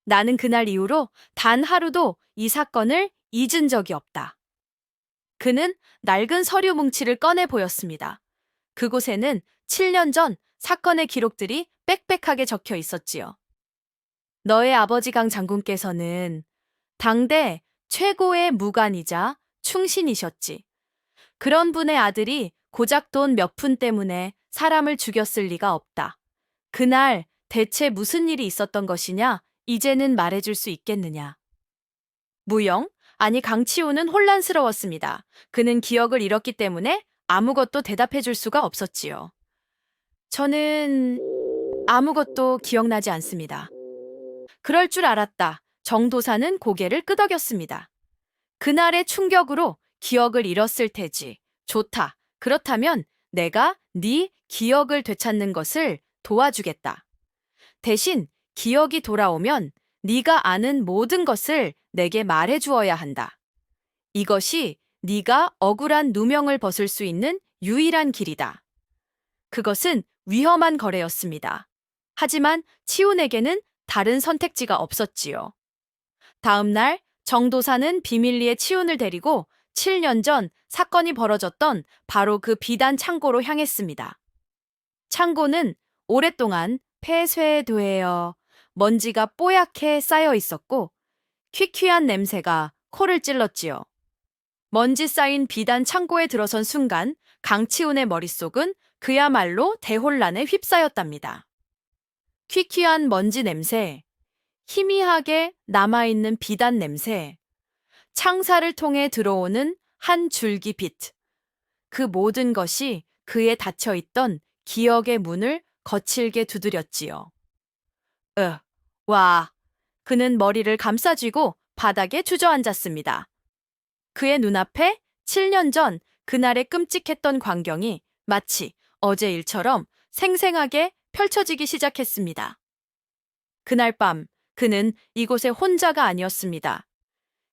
나는 그날 이후로 단 하루도 이 사건을 잊은 적이 없다. 그는 낡은 서류 뭉치를 꺼내 보였습니다. 그곳에는 7년 전 사건의 기록들이 빽빽하게 적혀 있었지요. 너의 아버지 강 장군께서는 당대 최고의 무관이자 충신이셨지. 그런 분의 아들이 고작 돈 몇 푼 때문에 사람을 죽였을 리가 없다. 그날 대체 무슨 일이 있었던 것이냐? 이제는 말해줄 수 있겠느냐? 무영, 아니 강치호는 혼란스러웠습니다. 그는 기억을 잃었기 때문에 아무것도 대답해줄 수가 없었지요. 저는 아무것도 기억나지 않습니다. 그럴 줄 알았다. 정도사는 고개를 끄덕였습니다. 그날의 충격으로 기억을 잃었을 테지. 좋다. 그렇다면 내가 네 기억을 되찾는 것을 도와주겠다. 대신 기억이 돌아오면 네가 아는 모든 것을 내게 말해 주어야 한다. 이것이 네가 억울한 누명을 벗을 수 있는 유일한 길이다. 그것은 위험한 거래였습니다. 하지만 치훈에게는 다른 선택지가 없었지요. 다음 날 정도사는 비밀리에 치훈을 데리고 7년 전 사건이 벌어졌던 바로 그 비단 창고로 향했습니다. 창고는 오랫동안 폐쇄되어 먼지가 뽀얗게 쌓여 있었고 퀴퀴한 냄새가 코를 찔렀지요. 먼지 쌓인 비단 창고에 들어선 순간 강치훈의 머릿속은 그야말로 대혼란에 휩싸였답니다. 퀴퀴한 먼지 냄새, 희미하게 남아있는 비단 냄새, 창사를 통해 들어오는 한 줄기 빛. 그 모든 것이 그에 닫혀있던 기억의 문을 거칠게 두드렸지요. 와. 그는 머리를 감싸쥐고 바닥에 주저앉았습니다. 그의 눈앞에 7년 전 그날의 끔찍했던 광경이 마치 어제 일처럼 생생하게 펼쳐지기 시작했습니다. 그날 밤 그는 이곳에 혼자가 아니었습니다.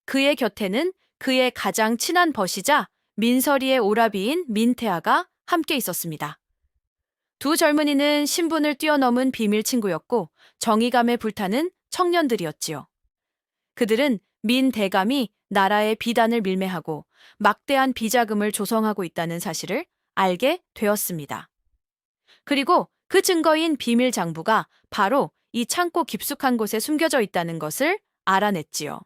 그의 곁에는 그의 가장 친한 벗이자 민서리의 오라비인 민태아가 함께 있었습니다. 두 젊은이는 신분을 뛰어넘은 비밀 친구였고 정의감에 불타는 청년들이었지요. 그들은 민 대감이 나라의 비단을 밀매하고 막대한 비자금을 조성하고 있다는 사실을 알게 되었습니다. 그리고 그 증거인 비밀 장부가 바로 이 창고 깊숙한 곳에 숨겨져 있다는 것을 알아냈지요.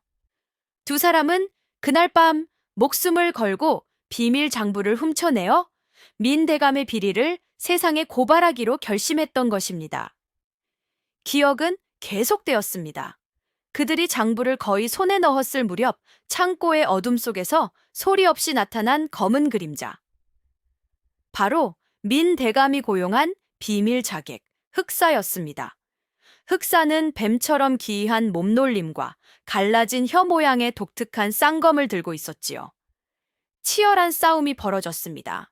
두 사람은 그날 밤 목숨을 걸고 비밀 장부를 훔쳐내어 민 대감의 비리를 세상에 고발하기로 결심했던 것입니다. 기억은 계속되었습니다. 그들이 장부를 거의 손에 넣었을 무렵 창고의 어둠 속에서 소리 없이 나타난 검은 그림자. 바로 민 대감이 고용한 비밀 자객, 흑사였습니다. 흑사는 뱀처럼 기이한 몸놀림과 갈라진 혀 모양의 독특한 쌍검을 들고 있었지요. 치열한 싸움이 벌어졌습니다.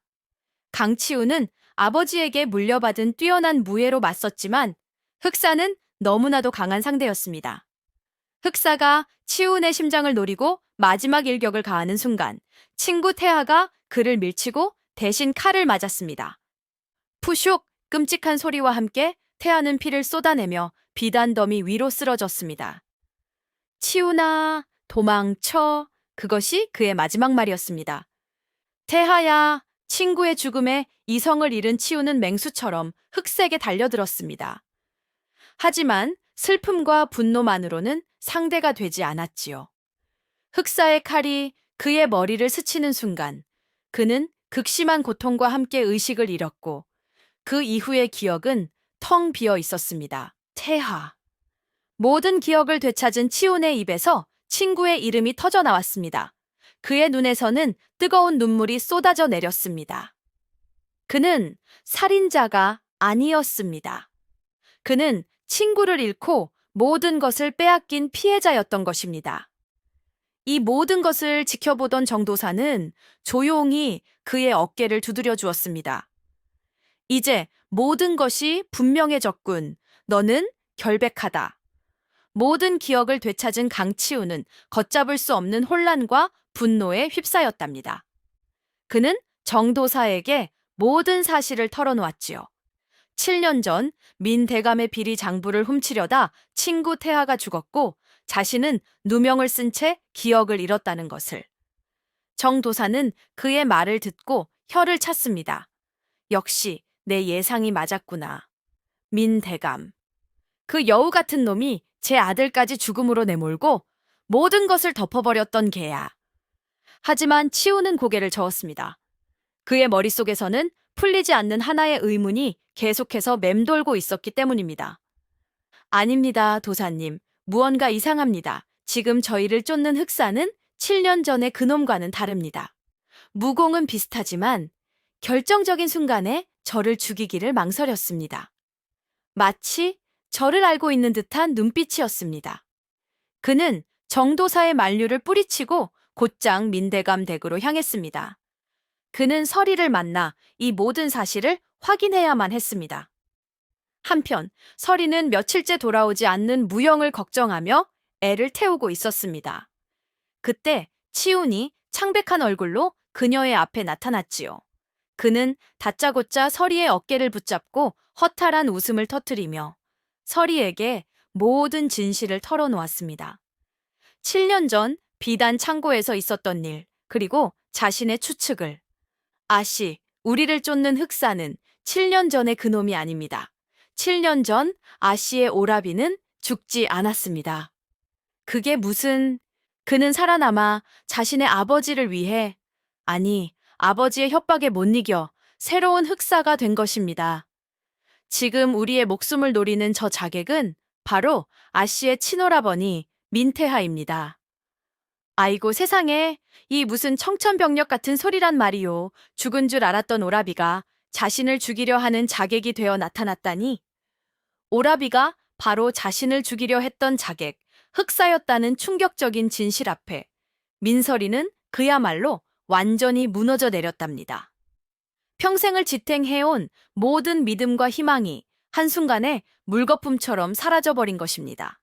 강치우는 아버지에게 물려받은 뛰어난 무예로 맞섰지만 흑사는 너무나도 강한 상대였습니다. 흑사가 치운의 심장을 노리고 마지막 일격을 가하는 순간 친구 태하가 그를 밀치고 대신 칼을 맞았습니다. 푸슉! 끔찍한 소리와 함께 태하는 피를 쏟아내며 비단덤이 위로 쓰러졌습니다. 치우나, 도망쳐. 그것이 그의 마지막 말이었습니다. 태하야, 친구의 죽음에 이성을 잃은 치우는 맹수처럼 흑색에 달려들었습니다. 하지만 슬픔과 분노만으로는 상대가 되지 않았지요. 흑사의 칼이 그의 머리를 스치는 순간 그는 극심한 고통과 함께 의식을 잃었고 그 이후의 기억은 텅 비어 있었습니다. 태하. 모든 기억을 되찾은 치운의 입에서 친구의 이름이 터져 나왔습니다. 그의 눈에서는 뜨거운 눈물이 쏟아져 내렸습니다. 그는 살인자가 아니었습니다. 그는 친구를 잃고 모든 것을 빼앗긴 피해자였던 것입니다. 이 모든 것을 지켜보던 정도사는 조용히 그의 어깨를 두드려 주었습니다. 이제 모든 것이 분명해졌군. 너는 결백하다. 모든 기억을 되찾은 강치우는 걷잡을 수 없는 혼란과 분노에 휩싸였답니다. 그는 정도사에게 모든 사실을 털어놓았지요. 7년 전 민대감의 비리 장부를 훔치려다 친구 태하가 죽었고 자신은 누명을 쓴 채 기억을 잃었다는 것을. 정도사는 그의 말을 듣고 혀를 찼습니다. 역시 내 예상이 맞았구나. 민대감. 그 여우 같은 놈이 제 아들까지 죽음으로 내몰고 모든 것을 덮어버렸던 개야. 하지만 치우는 고개를 저었습니다. 그의 머릿속에서는 풀리지 않는 하나의 의문이 계속해서 맴돌고 있었기 때문입니다. 아닙니다, 도사님. 무언가 이상합니다. 지금 저희를 쫓는 흑사는 7년 전의 그놈과는 다릅니다. 무공은 비슷하지만 결정적인 순간에 저를 죽이기를 망설였습니다. 마치 저를 알고 있는 듯한 눈빛이었습니다. 그는 정도사의 만류를 뿌리치고 곧장 민대감 댁으로 향했습니다. 그는 서리를 만나 이 모든 사실을 확인해야만 했습니다. 한편 서리는 며칠째 돌아오지 않는 무영을 걱정하며 애를 태우고 있었습니다. 그때 치운이 창백한 얼굴로 그녀의 앞에 나타났지요. 그는 다짜고짜 서리의 어깨를 붙잡고 허탈한 웃음을 터뜨리며 서리에게 모든 진실을 털어놓았습니다. 7년 전 비단 창고에서 있었던 일, 그리고 자신의 추측을. 아씨, 우리를 쫓는 흑사는 7년 전의 그놈이 아닙니다. 7년 전 아씨의 오라비는 죽지 않았습니다. 그게 무슨... 그는 살아남아 자신의 아버지를 위해, 아니, 아버지의 협박에 못 이겨 새로운 흑사가 된 것입니다. 지금 우리의 목숨을 노리는 저 자객은 바로 아씨의 친오라버니 민태하입니다. 아이고 세상에, 이 무슨 청천벽력 같은 소리란 말이요. 죽은 줄 알았던 오라비가 자신을 죽이려 하는 자객이 되어 나타났다니. 오라비가 바로 자신을 죽이려 했던 자객, 흑사였다는 충격적인 진실 앞에 민설이는 그야말로 완전히 무너져 내렸답니다. 평생을 지탱해온 모든 믿음과 희망이 한순간에 물거품처럼 사라져버린 것입니다.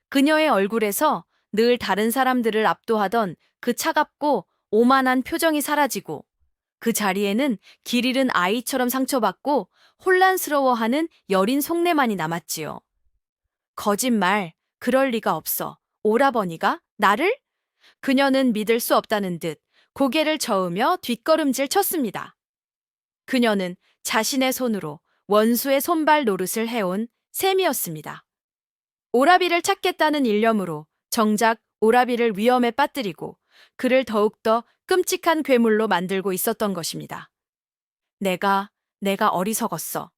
그녀의 얼굴에서 늘 다른 사람들을 압도하던 그 차갑고 오만한 표정이 사라지고 그 자리에는 길 잃은 아이처럼 상처받고 혼란스러워하는 여린 속내만이 남았지요. 거짓말, 그럴 리가 없어. 오라버니가? 나를? 그녀는 믿을 수 없다는 듯 고개를 저으며 뒷걸음질 쳤습니다. 그녀는 자신의 손으로 원수의 손발 노릇을 해온 셈이었습니다. 오라비를 찾겠다는 일념으로 정작 오라비를 위험에 빠뜨리고 그를 더욱더 끔찍한 괴물로 만들고 있었던 것입니다. 내가 어리석었어.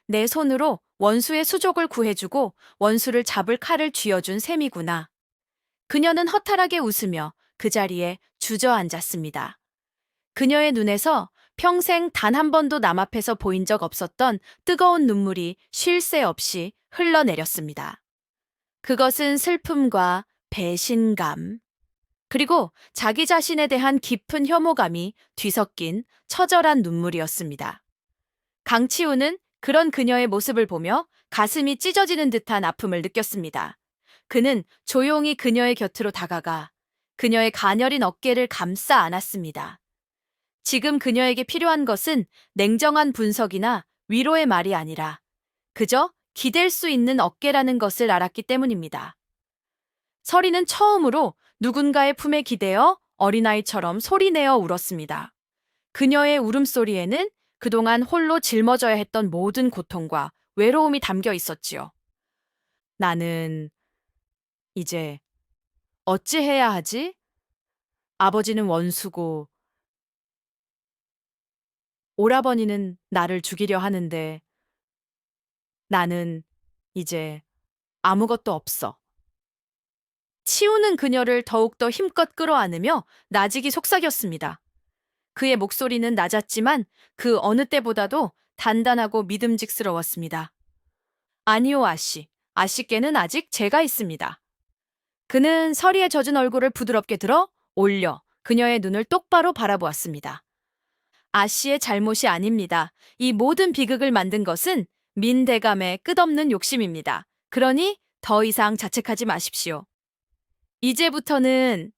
내 손으로 원수의 수족을 구해주고 원수를 잡을 칼을 쥐어준 셈이구나. 그녀는 허탈하게 웃으며 그 자리에 주저앉았습니다. 그녀의 눈에서 평생 단 한 번도 남 앞에서 보인 적 없었던 뜨거운 눈물이 쉴 새 없이 흘러내렸습니다. 그것은 슬픔과 배신감, 그리고 자기 자신에 대한 깊은 혐오감이 뒤섞인 처절한 눈물이었습니다. 강치우는 그런 그녀의 모습을 보며 가슴이 찢어지는 듯한 아픔을 느꼈습니다. 그는 조용히 그녀의 곁으로 다가가 그녀의 가녀린 어깨를 감싸 안았습니다. 지금 그녀에게 필요한 것은 냉정한 분석이나 위로의 말이 아니라 그저 기댈 수 있는 어깨라는 것을 알았기 때문입니다. 서리는 처음으로 누군가의 품에 기대어 어린아이처럼 소리내어 울었습니다. 그녀의 울음소리에는 그동안 홀로 짊어져야 했던 모든 고통과 외로움이 담겨 있었지요. 나는 이제 어찌해야 하지? 아버지는 원수고 오라버니는 나를 죽이려 하는데 나는 이제 아무것도 없어. 치우는 그녀를 더욱더 힘껏 끌어안으며 나직이 속삭였습니다. 그의 목소리는 낮았지만 그 어느 때보다도 단단하고 믿음직스러웠습니다. 아니요, 아씨. 아씨께는 아직 제가 있습니다. 그는 서리의 젖은 얼굴을 부드럽게 들어 올려 그녀의 눈을 똑바로 바라보았습니다. 아씨의 잘못이 아닙니다. 이 모든 비극을 만든 것은 민대감의 끝없는 욕심입니다. 그러니 더 이상 자책하지 마십시오. 이제부터는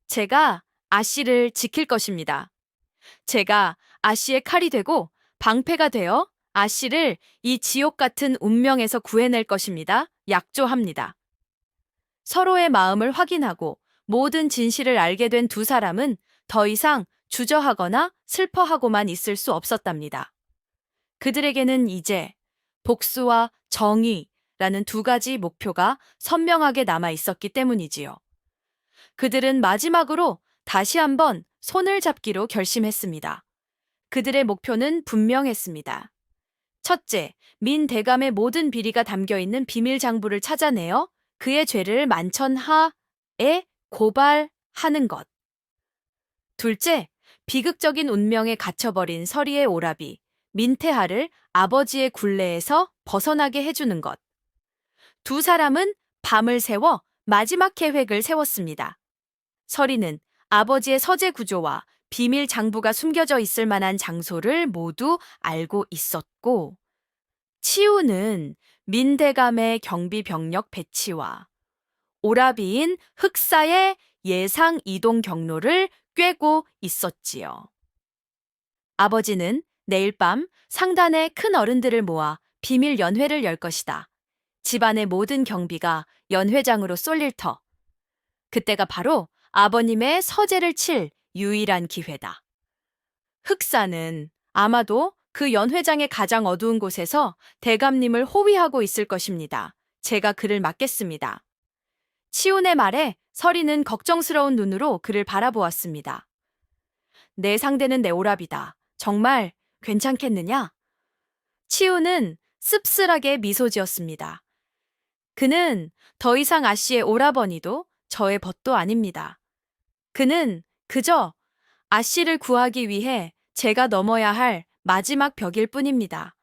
제가 아씨를 지킬 것입니다. 제가 아씨의 칼이 되고 방패가 되어 아씨를 이 지옥 같은 운명에서 구해낼 것입니다. 약조합니다. 서로의 마음을 확인하고 모든 진실을 알게 된 두 사람은 더 이상 주저하거나 슬퍼하고만 있을 수 없었답니다. 그들에게는 이제 복수와 정의라는 두 가지 목표가 선명하게 남아 있었기 때문이지요. 그들은 마지막으로 다시 한번 손을 잡기로 결심했습니다. 그들의 목표는 분명했습니다. 첫째, 민 대감의 모든 비리가 담겨 있는 비밀 장부를 찾아내어 그의 죄를 만천하에 고발하는 것. 둘째, 비극적인 운명에 갇혀버린 서리의 오라비, 민태하를 아버지의 굴레에서 벗어나게 해주는 것. 두 사람은 밤을 새워 마지막 계획을 세웠습니다. 서리는 아버지의 서재 구조와 비밀 장부가 숨겨져 있을 만한 장소를 모두 알고 있었고, 치우는 민대감의 경비 병력 배치와 오라비인 흑사의 예상 이동 경로를 꿰고 있었지요. 아버지는 내일 밤 상단의 큰 어른들을 모아 비밀 연회를 열 것이다. 집안의 모든 경비가 연회장으로 쏠릴 터. 그때가 바로 아버님의 서재를 칠 유일한 기회다. 흑사는 아마도 그 연회장의 가장 어두운 곳에서 대감님을 호위하고 있을 것입니다. 제가 그를 맡겠습니다. 치운의 말에 서리는 걱정스러운 눈으로 그를 바라보았습니다. 내 상대는 내 오랍이다. 정말 괜찮겠느냐? 치우는 씁쓸하게 미소 지었습니다. 그는 더 이상 아씨의 오라버니도 저의 벗도 아닙니다. 그는 그저 아씨를 구하기 위해 제가 넘어야 할 마지막 벽일 뿐입니다.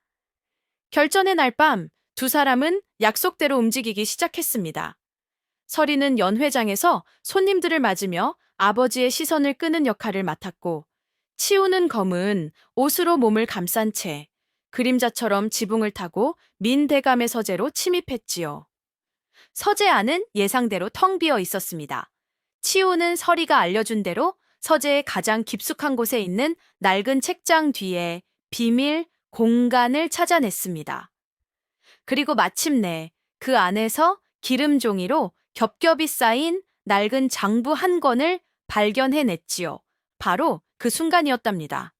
결전의 날 밤 두 사람은 약속대로 움직이기 시작했습니다. 서리는 연회장에서 손님들을 맞으며 아버지의 시선을 끄는 역할을 맡았고, 치우는 검은 옷으로 몸을 감싼 채 그림자처럼 지붕을 타고 민대감의 서재로 침입했지요. 서재 안은 예상대로 텅 비어 있었습니다. 치우는 서리가 알려준 대로 서재의 가장 깊숙한 곳에 있는 낡은 책장 뒤에 비밀 공간을 찾아냈습니다. 그리고 마침내 그 안에서 기름 종이로 겹겹이 쌓인 낡은 장부 한 권을 발견해냈지요. 바로 그 순간이었답니다.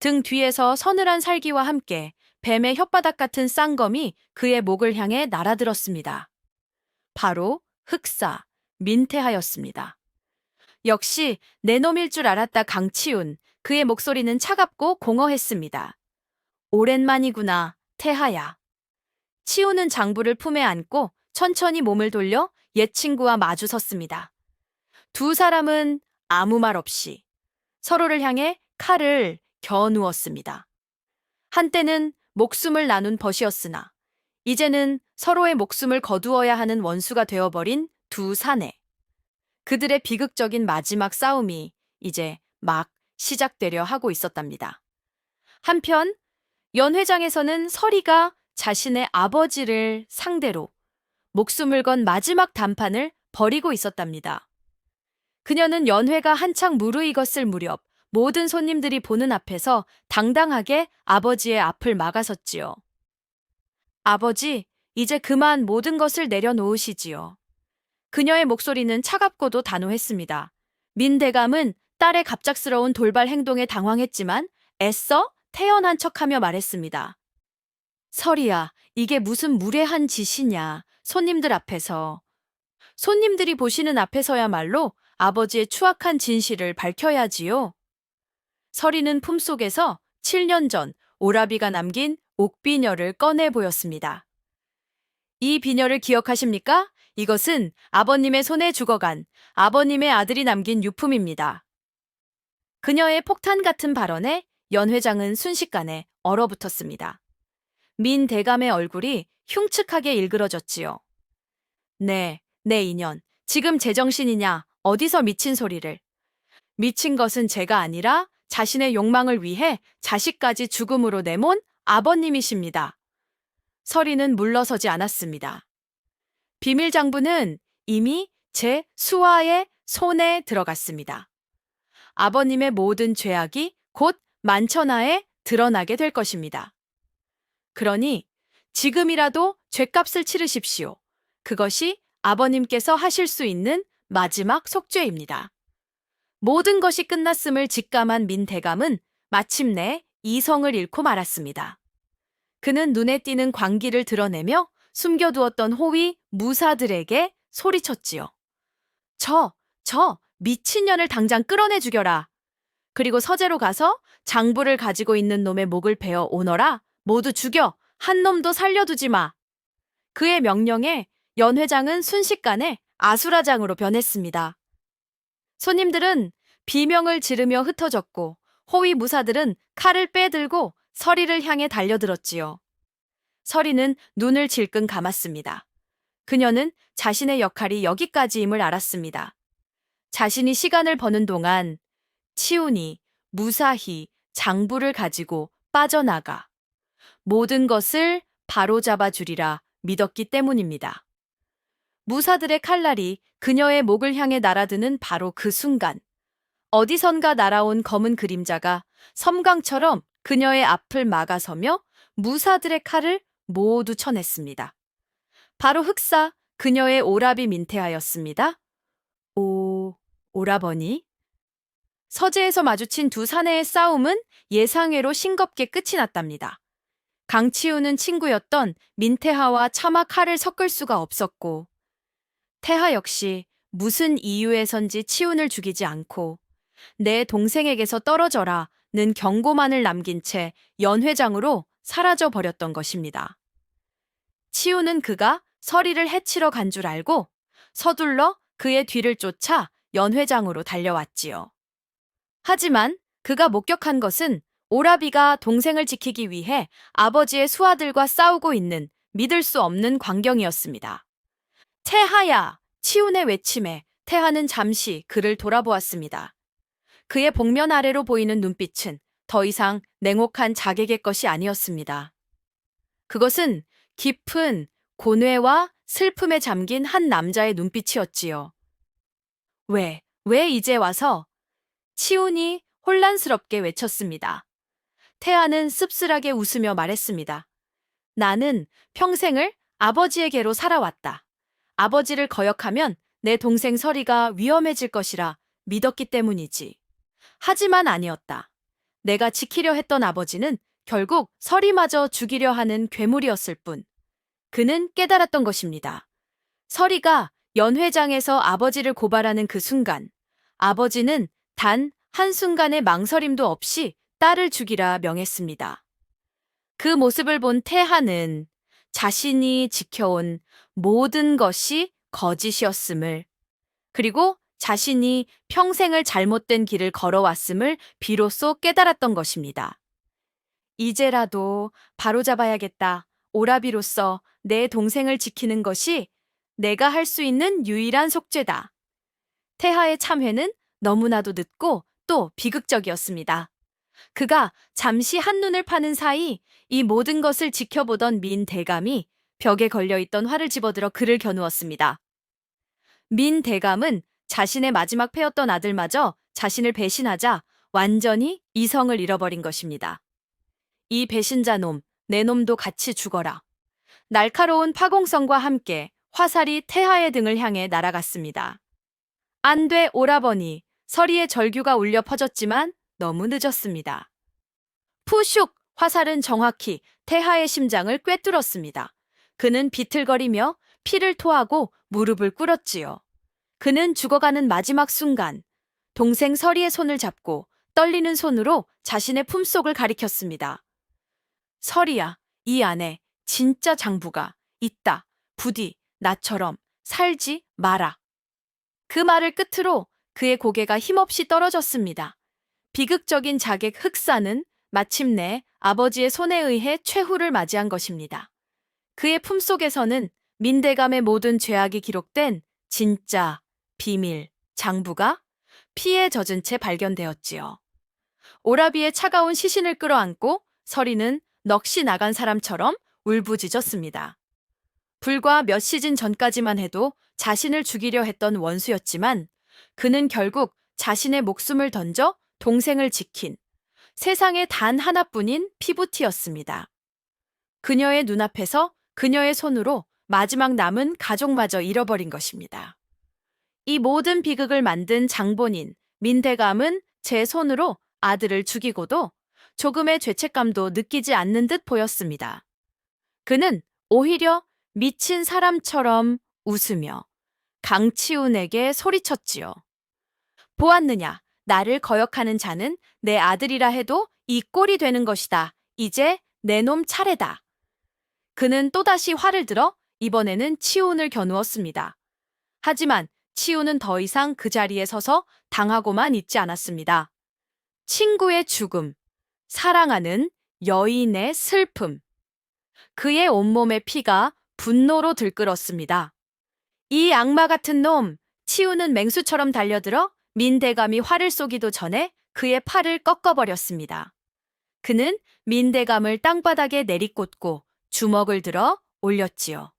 등 뒤에서 서늘한 살기와 함께 뱀의 혓바닥 같은 쌍검이 그의 목을 향해 날아들었습니다. 바로 흑사, 민태하였습니다. 역시 내 놈일 줄 알았다 강치운. 그의 목소리는 차갑고 공허했습니다. 오랜만이구나, 태하야. 치우는 장부를 품에 안고 천천히 몸을 돌려 옛 친구와 마주 섰습니다. 두 사람은 아무 말 없이 서로를 향해 칼을 겨어 누었습니다. 한때는 목숨을 나눈 벗이었으나 이제는 서로의 목숨을 거두어야 하는 원수가 되어버린 두 사내. 그들의 비극적인 마지막 싸움이 이제 막 시작되려 하고 있었답니다. 한편 연 회장에서는 서리가 자신의 아버지를 상대로 목숨을 건 마지막 단판을 벌이고 있었답니다. 그녀는 연회가 한창 무르익었을 무렵 모든 손님들이 보는 앞에서 당당하게 아버지의 앞을 막아섰지요. 아버지, 이제 그만 모든 것을 내려놓으시지요. 그녀의 목소리는 차갑고도 단호했습니다. 민 대감은 딸의 갑작스러운 돌발 행동에 당황했지만 애써 태연한 척하며 말했습니다. 설이야, 이게 무슨 무례한 짓이냐. 손님들 앞에서. 손님들이 보시는 앞에서야말로 아버지의 추악한 진실을 밝혀야지요. 설이는 품속에서 7년 전 오라비가 남긴 옥비녀를 꺼내 보였습니다. 이 비녀를 기억하십니까? 이것은 아버님의 손에 죽어간 아버님의 아들이 남긴 유품입니다. 그녀의 폭탄 같은 발언에 연 회장은 순식간에 얼어붙었습니다. 민 대감의 얼굴이 흉측하게 일그러졌지요. 네, 내 인연. 지금 제정신이냐? 어디서 미친 소리를. 미친 것은 제가 아니라 자신의 욕망을 위해 자식까지 죽음으로 내몬 아버님이십니다. 설이는 물러서지 않았습니다. 비밀장부는 이미 제 수하의 손에 들어갔습니다. 아버님의 모든 죄악이 곧 만천하에 드러나게 될 것입니다. 그러니 지금이라도 죗값을 치르십시오. 그것이 아버님께서 하실 수 있는 마지막 속죄입니다. 모든 것이 끝났음을 직감한 민 대감은 마침내 이성을 잃고 말았습니다. 그는 눈에 띄는 광기를 드러내며 숨겨두었던 호위 무사들에게 소리쳤지요. 저 미친년을 당장 끌어내 죽여라. 그리고 서재로 가서 장부를 가지고 있는 놈의 목을 베어 오너라. 모두 죽여. 한 놈도 살려두지 마. 그의 명령에 연 회장은 순식간에 아수라장으로 변했습니다. 손님들은 비명을 지르며 흩어졌고 호위 무사들은 칼을 빼들고 서리를 향해 달려들었지요. 서리는 눈을 질끈 감았습니다. 그녀는 자신의 역할이 여기까지임을 알았습니다. 자신이 시간을 버는 동안 치훈이 무사히 장부를 가지고 빠져나가 모든 것을 바로잡아 주리라 믿었기 때문입니다. 무사들의 칼날이 그녀의 목을 향해 날아드는 바로 그 순간 어디선가 날아온 검은 그림자가 섬광처럼 그녀의 앞을 막아서며 무사들의 칼을 모두 쳐냈습니다. 바로 흑사 그녀의 오라비 민태하였습니다. 오라버니? 서재에서 마주친 두 사내의 싸움은 예상외로 싱겁게 끝이 났답니다. 강치우는 친구였던 민태하와 차마 칼을 섞을 수가 없었고 태하 역시 무슨 이유에선지 치훈을 죽이지 않고 내 동생에게서 떨어져라는 경고만을 남긴 채 연회장으로 사라져 버렸던 것입니다. 치훈은 그가 서리를 해치러 간 줄 알고 서둘러 그의 뒤를 쫓아 연회장으로 달려왔지요. 하지만 그가 목격한 것은 오라비가 동생을 지키기 위해 아버지의 수하들과 싸우고 있는 믿을 수 없는 광경이었습니다. 태하야! 치훈의 외침에 태하는 잠시 그를 돌아보았습니다. 그의 복면 아래로 보이는 눈빛은 더 이상 냉혹한 자객의 것이 아니었습니다. 그것은 깊은 고뇌와 슬픔에 잠긴 한 남자의 눈빛이었지요. 왜 이제 와서? 치훈이 혼란스럽게 외쳤습니다. 태아는 씁쓸하게 웃으며 말했습니다. 나는 평생을 아버지에게로 살아왔다. 아버지를 거역하면 내 동생 서리가 위험해질 것이라 믿었기 때문이지. 하지만 아니었다. 내가 지키려 했던 아버지는 결국 서리마저 죽이려 하는 괴물이었을 뿐. 그는 깨달았던 것입니다. 서리가 연회장에서 아버지를 고발하는 그 순간, 아버지는 단 한순간의 망설임도 없이 딸을 죽이라 명했습니다. 그 모습을 본 태하는 자신이 지켜온 모든 것이 거짓이었음을, 그리고 자신이 평생을 잘못된 길을 걸어왔음을 비로소 깨달았던 것입니다. 이제라도 바로잡아야겠다. 오라비로서 내 동생을 지키는 것이 내가 할 수 있는 유일한 속죄다. 태하의 참회는 너무나도 늦고 또 비극적이었습니다. 그가 잠시 한눈을 파는 사이 이 모든 것을 지켜보던 민 대감이 벽에 걸려있던 활을 집어들어 그를 겨누었습니다. 민 대감은 자신의 마지막 패였던 아들마저 자신을 배신하자 완전히 이성을 잃어버린 것입니다. 이 배신자 놈, 내 놈도 같이 죽어라. 날카로운 파공성과 함께 화살이 태하의 등을 향해 날아갔습니다. 안 돼, 오라버니. 서리의 절규가 울려 퍼졌지만 너무 늦었습니다. 푸슉! 화살은 정확히 태하의 심장을 꿰뚫었습니다. 그는 비틀거리며 피를 토하고 무릎을 꿇었지요. 그는 죽어가는 마지막 순간 동생 서리의 손을 잡고 떨리는 손으로 자신의 품속을 가리켰습니다. 서리야, 이 안에 진짜 장부가 있다. 부디 나처럼 살지 마라. 그 말을 끝으로 그의 고개가 힘없이 떨어졌습니다. 비극적인 자객 흑사는 마침내 아버지의 손에 의해 최후를 맞이한 것입니다. 그의 품속에서는 민대감의 모든 죄악이 기록된 진짜 비밀 장부가 피에 젖은 채 발견되었지요. 오라비의 차가운 시신을 끌어안고 서리는 넋이 나간 사람처럼 울부짖었습니다. 불과 몇 시즌 전까지만 해도 자신을 죽이려 했던 원수였지만 그는 결국 자신의 목숨을 던져 동생을 지킨 세상에 단 하나뿐인 피부티였습니다. 그녀의 눈앞에서 그녀의 손으로 마지막 남은 가족마저 잃어버린 것입니다. 이 모든 비극을 만든 장본인 민대감은 제 손으로 아들을 죽이고도 조금의 죄책감도 느끼지 않는 듯 보였습니다. 그는 오히려 미친 사람처럼 웃으며 강치훈에게 소리쳤지요. 보았느냐? 나를 거역하는 자는 내 아들이라 해도 이 꼴이 되는 것이다. 이제 내 놈 차례다. 그는 또다시 활을 들어 이번에는 치훈을 겨누었습니다. 하지만 치훈은 더 이상 그 자리에 서서 당하고만 있지 않았습니다. 친구의 죽음, 사랑하는 여인의 슬픔. 그의 온몸의 피가 분노로 들끓었습니다. 이 악마 같은 놈! 치우는 맹수처럼 달려들어 민대감이 활을 쏘기도 전에 그의 팔을 꺾어버렸습니다. 그는 민대감을 땅바닥에 내리꽂고 주먹을 들어 올렸지요.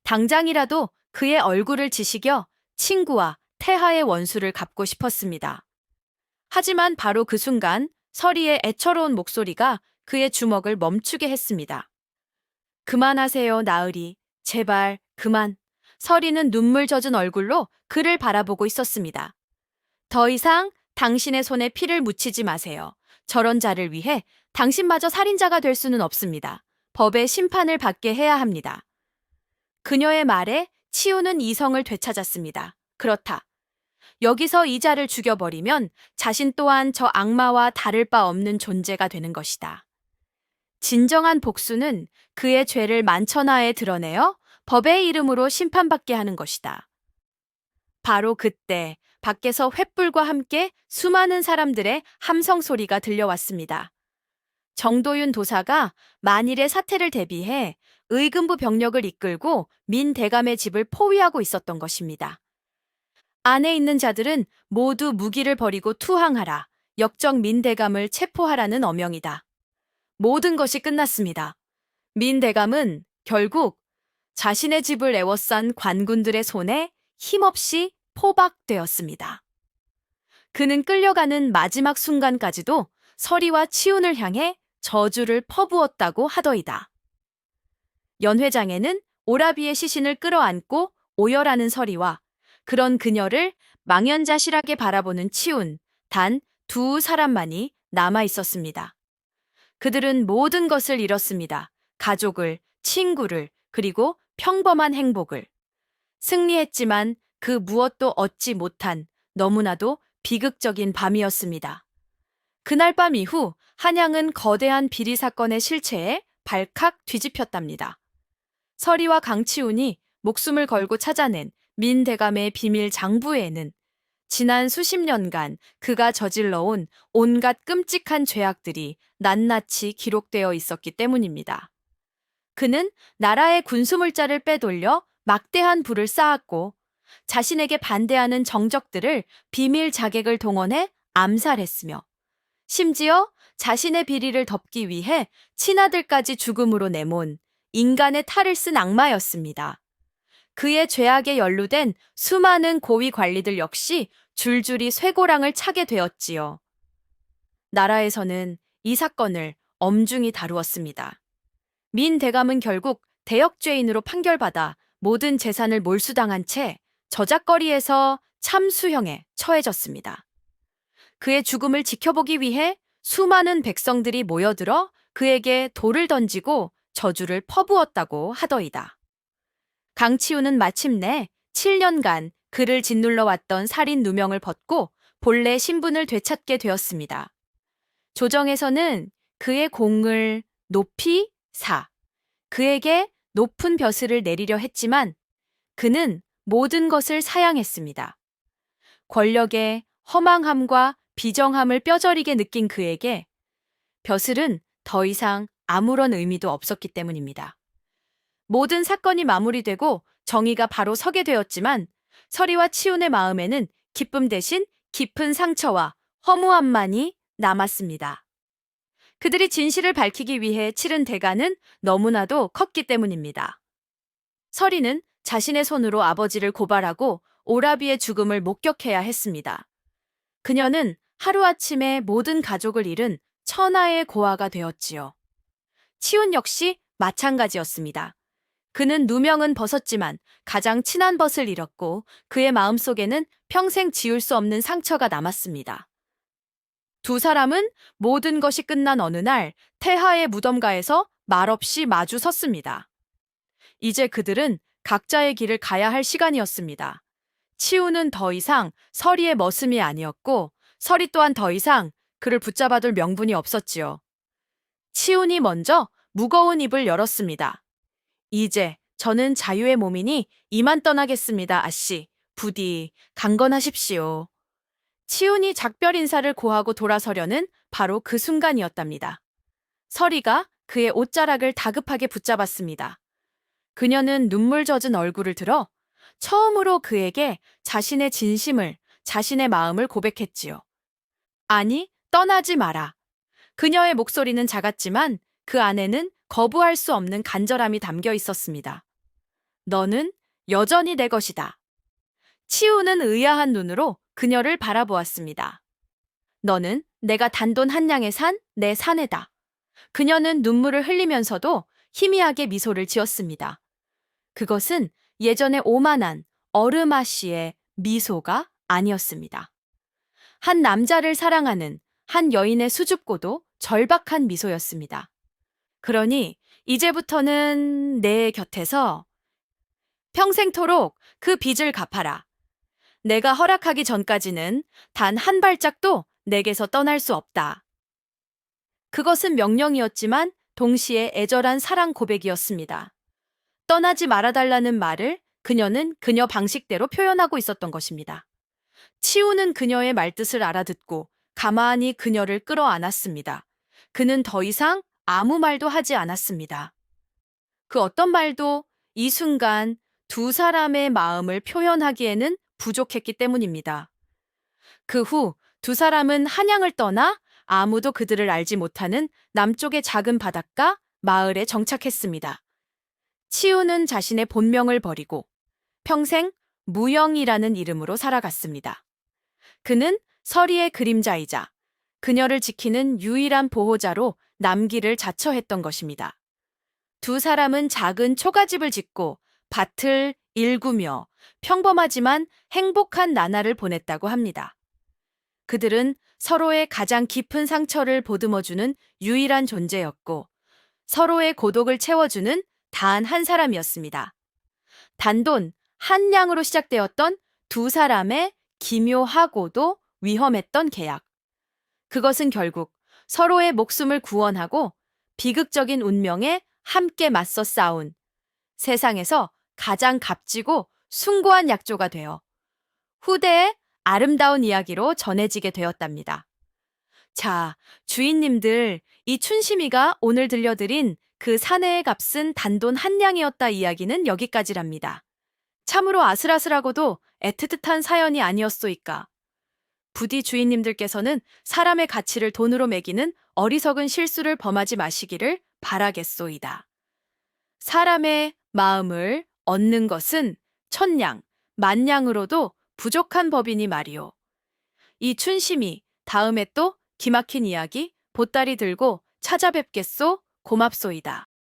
당장이라도 그의 얼굴을 지시겨 친구와 태하의 원수를 갚고 싶었습니다. 하지만 바로 그 순간 서리의 애처로운 목소리가 그의 주먹을 멈추게 했습니다. 그만하세요, 나으리. 제발 그만. 서리는 눈물 젖은 얼굴로 그를 바라보고 있었습니다. 더 이상 당신의 손에 피를 묻히지 마세요. 저런 자를 위해 당신마저 살인자가 될 수는 없습니다. 법의 심판을 받게 해야 합니다. 그녀의 말에 치우는 이성을 되찾았습니다. 그렇다. 여기서 이 자를 죽여버리면 자신 또한 저 악마와 다를 바 없는 존재가 되는 것이다. 진정한 복수는 그의 죄를 만천하에 드러내어 법의 이름으로 심판받게 하는 것이다. 바로 그때 밖에서 횃불과 함께 수많은 사람들의 함성 소리가 들려왔습니다. 정도윤 도사가 만일의 사태를 대비해 의금부 병력을 이끌고 민 대감의 집을 포위하고 있었던 것입니다. 안에 있는 자들은 모두 무기를 버리고 투항하라. 역적 민 대감을 체포하라는 어명이다. 모든 것이 끝났습니다. 민 대감은 결국 자신의 집을 에워싼 관군들의 손에 힘없이 포박되었습니다. 그는 끌려가는 마지막 순간까지도 서리와 치훈을 향해 저주를 퍼부었다고 하더이다. 연회장에는 오라비의 시신을 끌어안고 오열하는 서리와 그런 그녀를 망연자실하게 바라보는 치훈, 단 두 사람만이 남아 있었습니다. 그들은 모든 것을 잃었습니다. 가족을, 친구를, 그리고 평범한 행복을. 승리했지만 그 무엇도 얻지 못한 너무나도 비극적인 밤이었습니다. 그날 밤 이후 한양은 거대한 비리 사건의 실체에 발칵 뒤집혔답니다. 서리와 강치훈이 목숨을 걸고 찾아낸 민 대감의 비밀 장부에는 지난 수십 년간 그가 저질러온 온갖 끔찍한 죄악들이 낱낱이 기록되어 있었기 때문입니다. 그는 나라의 군수물자를 빼돌려 막대한 부를 쌓았고 자신에게 반대하는 정적들을 비밀 자객을 동원해 암살했으며 심지어 자신의 비리를 덮기 위해 친아들까지 죽음으로 내몬 인간의 탈을 쓴 악마였습니다. 그의 죄악에 연루된 수많은 고위 관리들 역시 줄줄이 쇠고랑을 차게 되었지요. 나라에서는 이 사건을 엄중히 다루었습니다. 민 대감은 결국 대역죄인으로 판결받아 모든 재산을 몰수당한 채 저작거리에서 참수형에 처해졌습니다. 그의 죽음을 지켜보기 위해 수많은 백성들이 모여들어 그에게 돌을 던지고 저주를 퍼부었다고 하더이다. 강치우는 마침내 7년간 그를 짓눌러 왔던 살인 누명을 벗고 본래 신분을 되찾게 되었습니다. 조정에서는 그의 공을 높이 그에게 높은 벼슬을 내리려 했지만 그는 모든 것을 사양했습니다. 권력의 허망함과 비정함을 뼈저리게 느낀 그에게 벼슬은 더 이상 아무런 의미도 없었기 때문입니다. 모든 사건이 마무리되고 정의가 바로 서게 되었지만 서리와 치운의 마음에는 기쁨 대신 깊은 상처와 허무함만이 남았습니다. 그들이 진실을 밝히기 위해 치른 대가는 너무나도 컸기 때문입니다. 서리는 자신의 손으로 아버지를 고발하고 오라비의 죽음을 목격해야 했습니다. 그녀는 하루아침에 모든 가족을 잃은 천하의 고아가 되었지요. 치운 역시 마찬가지였습니다. 그는 누명은 벗었지만 가장 친한 벗을 잃었고 그의 마음속에는 평생 지울 수 없는 상처가 남았습니다. 두 사람은 모든 것이 끝난 어느 날 태하의 무덤가에서 말없이 마주 섰습니다. 이제 그들은 각자의 길을 가야 할 시간이었습니다. 치우는 더 이상 서리의 머슴이 아니었고 서리 또한 더 이상 그를 붙잡아둘 명분이 없었지요. 치운이 먼저 무거운 입을 열었습니다. 이제 저는 자유의 몸이니 이만 떠나겠습니다, 아씨. 부디 강건하십시오. 치운이 작별 인사를 고하고 돌아서려는 바로 그 순간이었답니다. 서리가 그의 옷자락을 다급하게 붙잡았습니다. 그녀는 눈물 젖은 얼굴을 들어 처음으로 그에게 자신의 진심을, 자신의 마음을 고백했지요. 아니, 떠나지 마라. 그녀의 목소리는 작았지만 그 안에는 거부할 수 없는 간절함이 담겨 있었습니다. 너는 여전히 내 것이다. 치우는 의아한 눈으로 그녀를 바라보았습니다. 너는 내가 단돈 한 냥에 산 내 사내다. 그녀는 눈물을 흘리면서도 희미하게 미소를 지었습니다. 그것은 예전에 오만한 어르마 씨의 미소가 아니었습니다. 한 남자를 사랑하는 한 여인의 수줍고도 절박한 미소였습니다. 그러니 이제부터는 내 곁에서 평생토록 그 빚을 갚아라. 내가 허락하기 전까지는 단 한 발짝도 내게서 떠날 수 없다. 그것은 명령이었지만 동시에 애절한 사랑 고백이었습니다. 떠나지 말아달라는 말을 그녀는 그녀 방식대로 표현하고 있었던 것입니다. 치우는 그녀의 말뜻을 알아듣고 가만히 그녀를 끌어안았습니다. 그는 더 이상 아무 말도 하지 않았습니다. 그 어떤 말도 이 순간 두 사람의 마음을 표현하기에는 부족했기 때문입니다. 그 후 두 사람은 한양을 떠나 아무도 그들을 알지 못하는 남쪽의 작은 바닷가 마을에 정착했습니다. 치우는 자신의 본명을 버리고 평생 무영이라는 이름으로 살아갔습니다. 그는 서리의 그림자이자 그녀를 지키는 유일한 보호자로 남기를 자처했던 것입니다. 두 사람은 작은 초가집을 짓고 밭을 일구며 평범하지만 행복한 나날을 보냈다고 합니다. 그들은 서로의 가장 깊은 상처를 보듬어주는 유일한 존재였고 서로의 고독을 채워주는 단 한 사람이었습니다. 단돈 한 냥으로 시작되었던 두 사람의 기묘하고도 위험했던 계약. 그것은 결국 서로의 목숨을 구원하고 비극적인 운명에 함께 맞서 싸운 세상에서 가장 값지고 숭고한 약조가 되어 후대에 아름다운 이야기로 전해지게 되었답니다. 자, 주인님들, 이 춘심이가 오늘 들려드린 그 사내의 값은 단돈 한 냥이었다 이야기는 여기까지랍니다. 참으로 아슬아슬하고도 애틋한 사연이 아니었소이까. 부디 주인님들께서는 사람의 가치를 돈으로 매기는 어리석은 실수를 범하지 마시기를 바라겠소이다. 사람의 마음을 얻는 것은 천냥, 만냥으로도 부족한 법이니 말이오. 이 춘심이 다음에 또 기막힌 이야기 보따리 들고 찾아뵙겠소. 고맙소이다.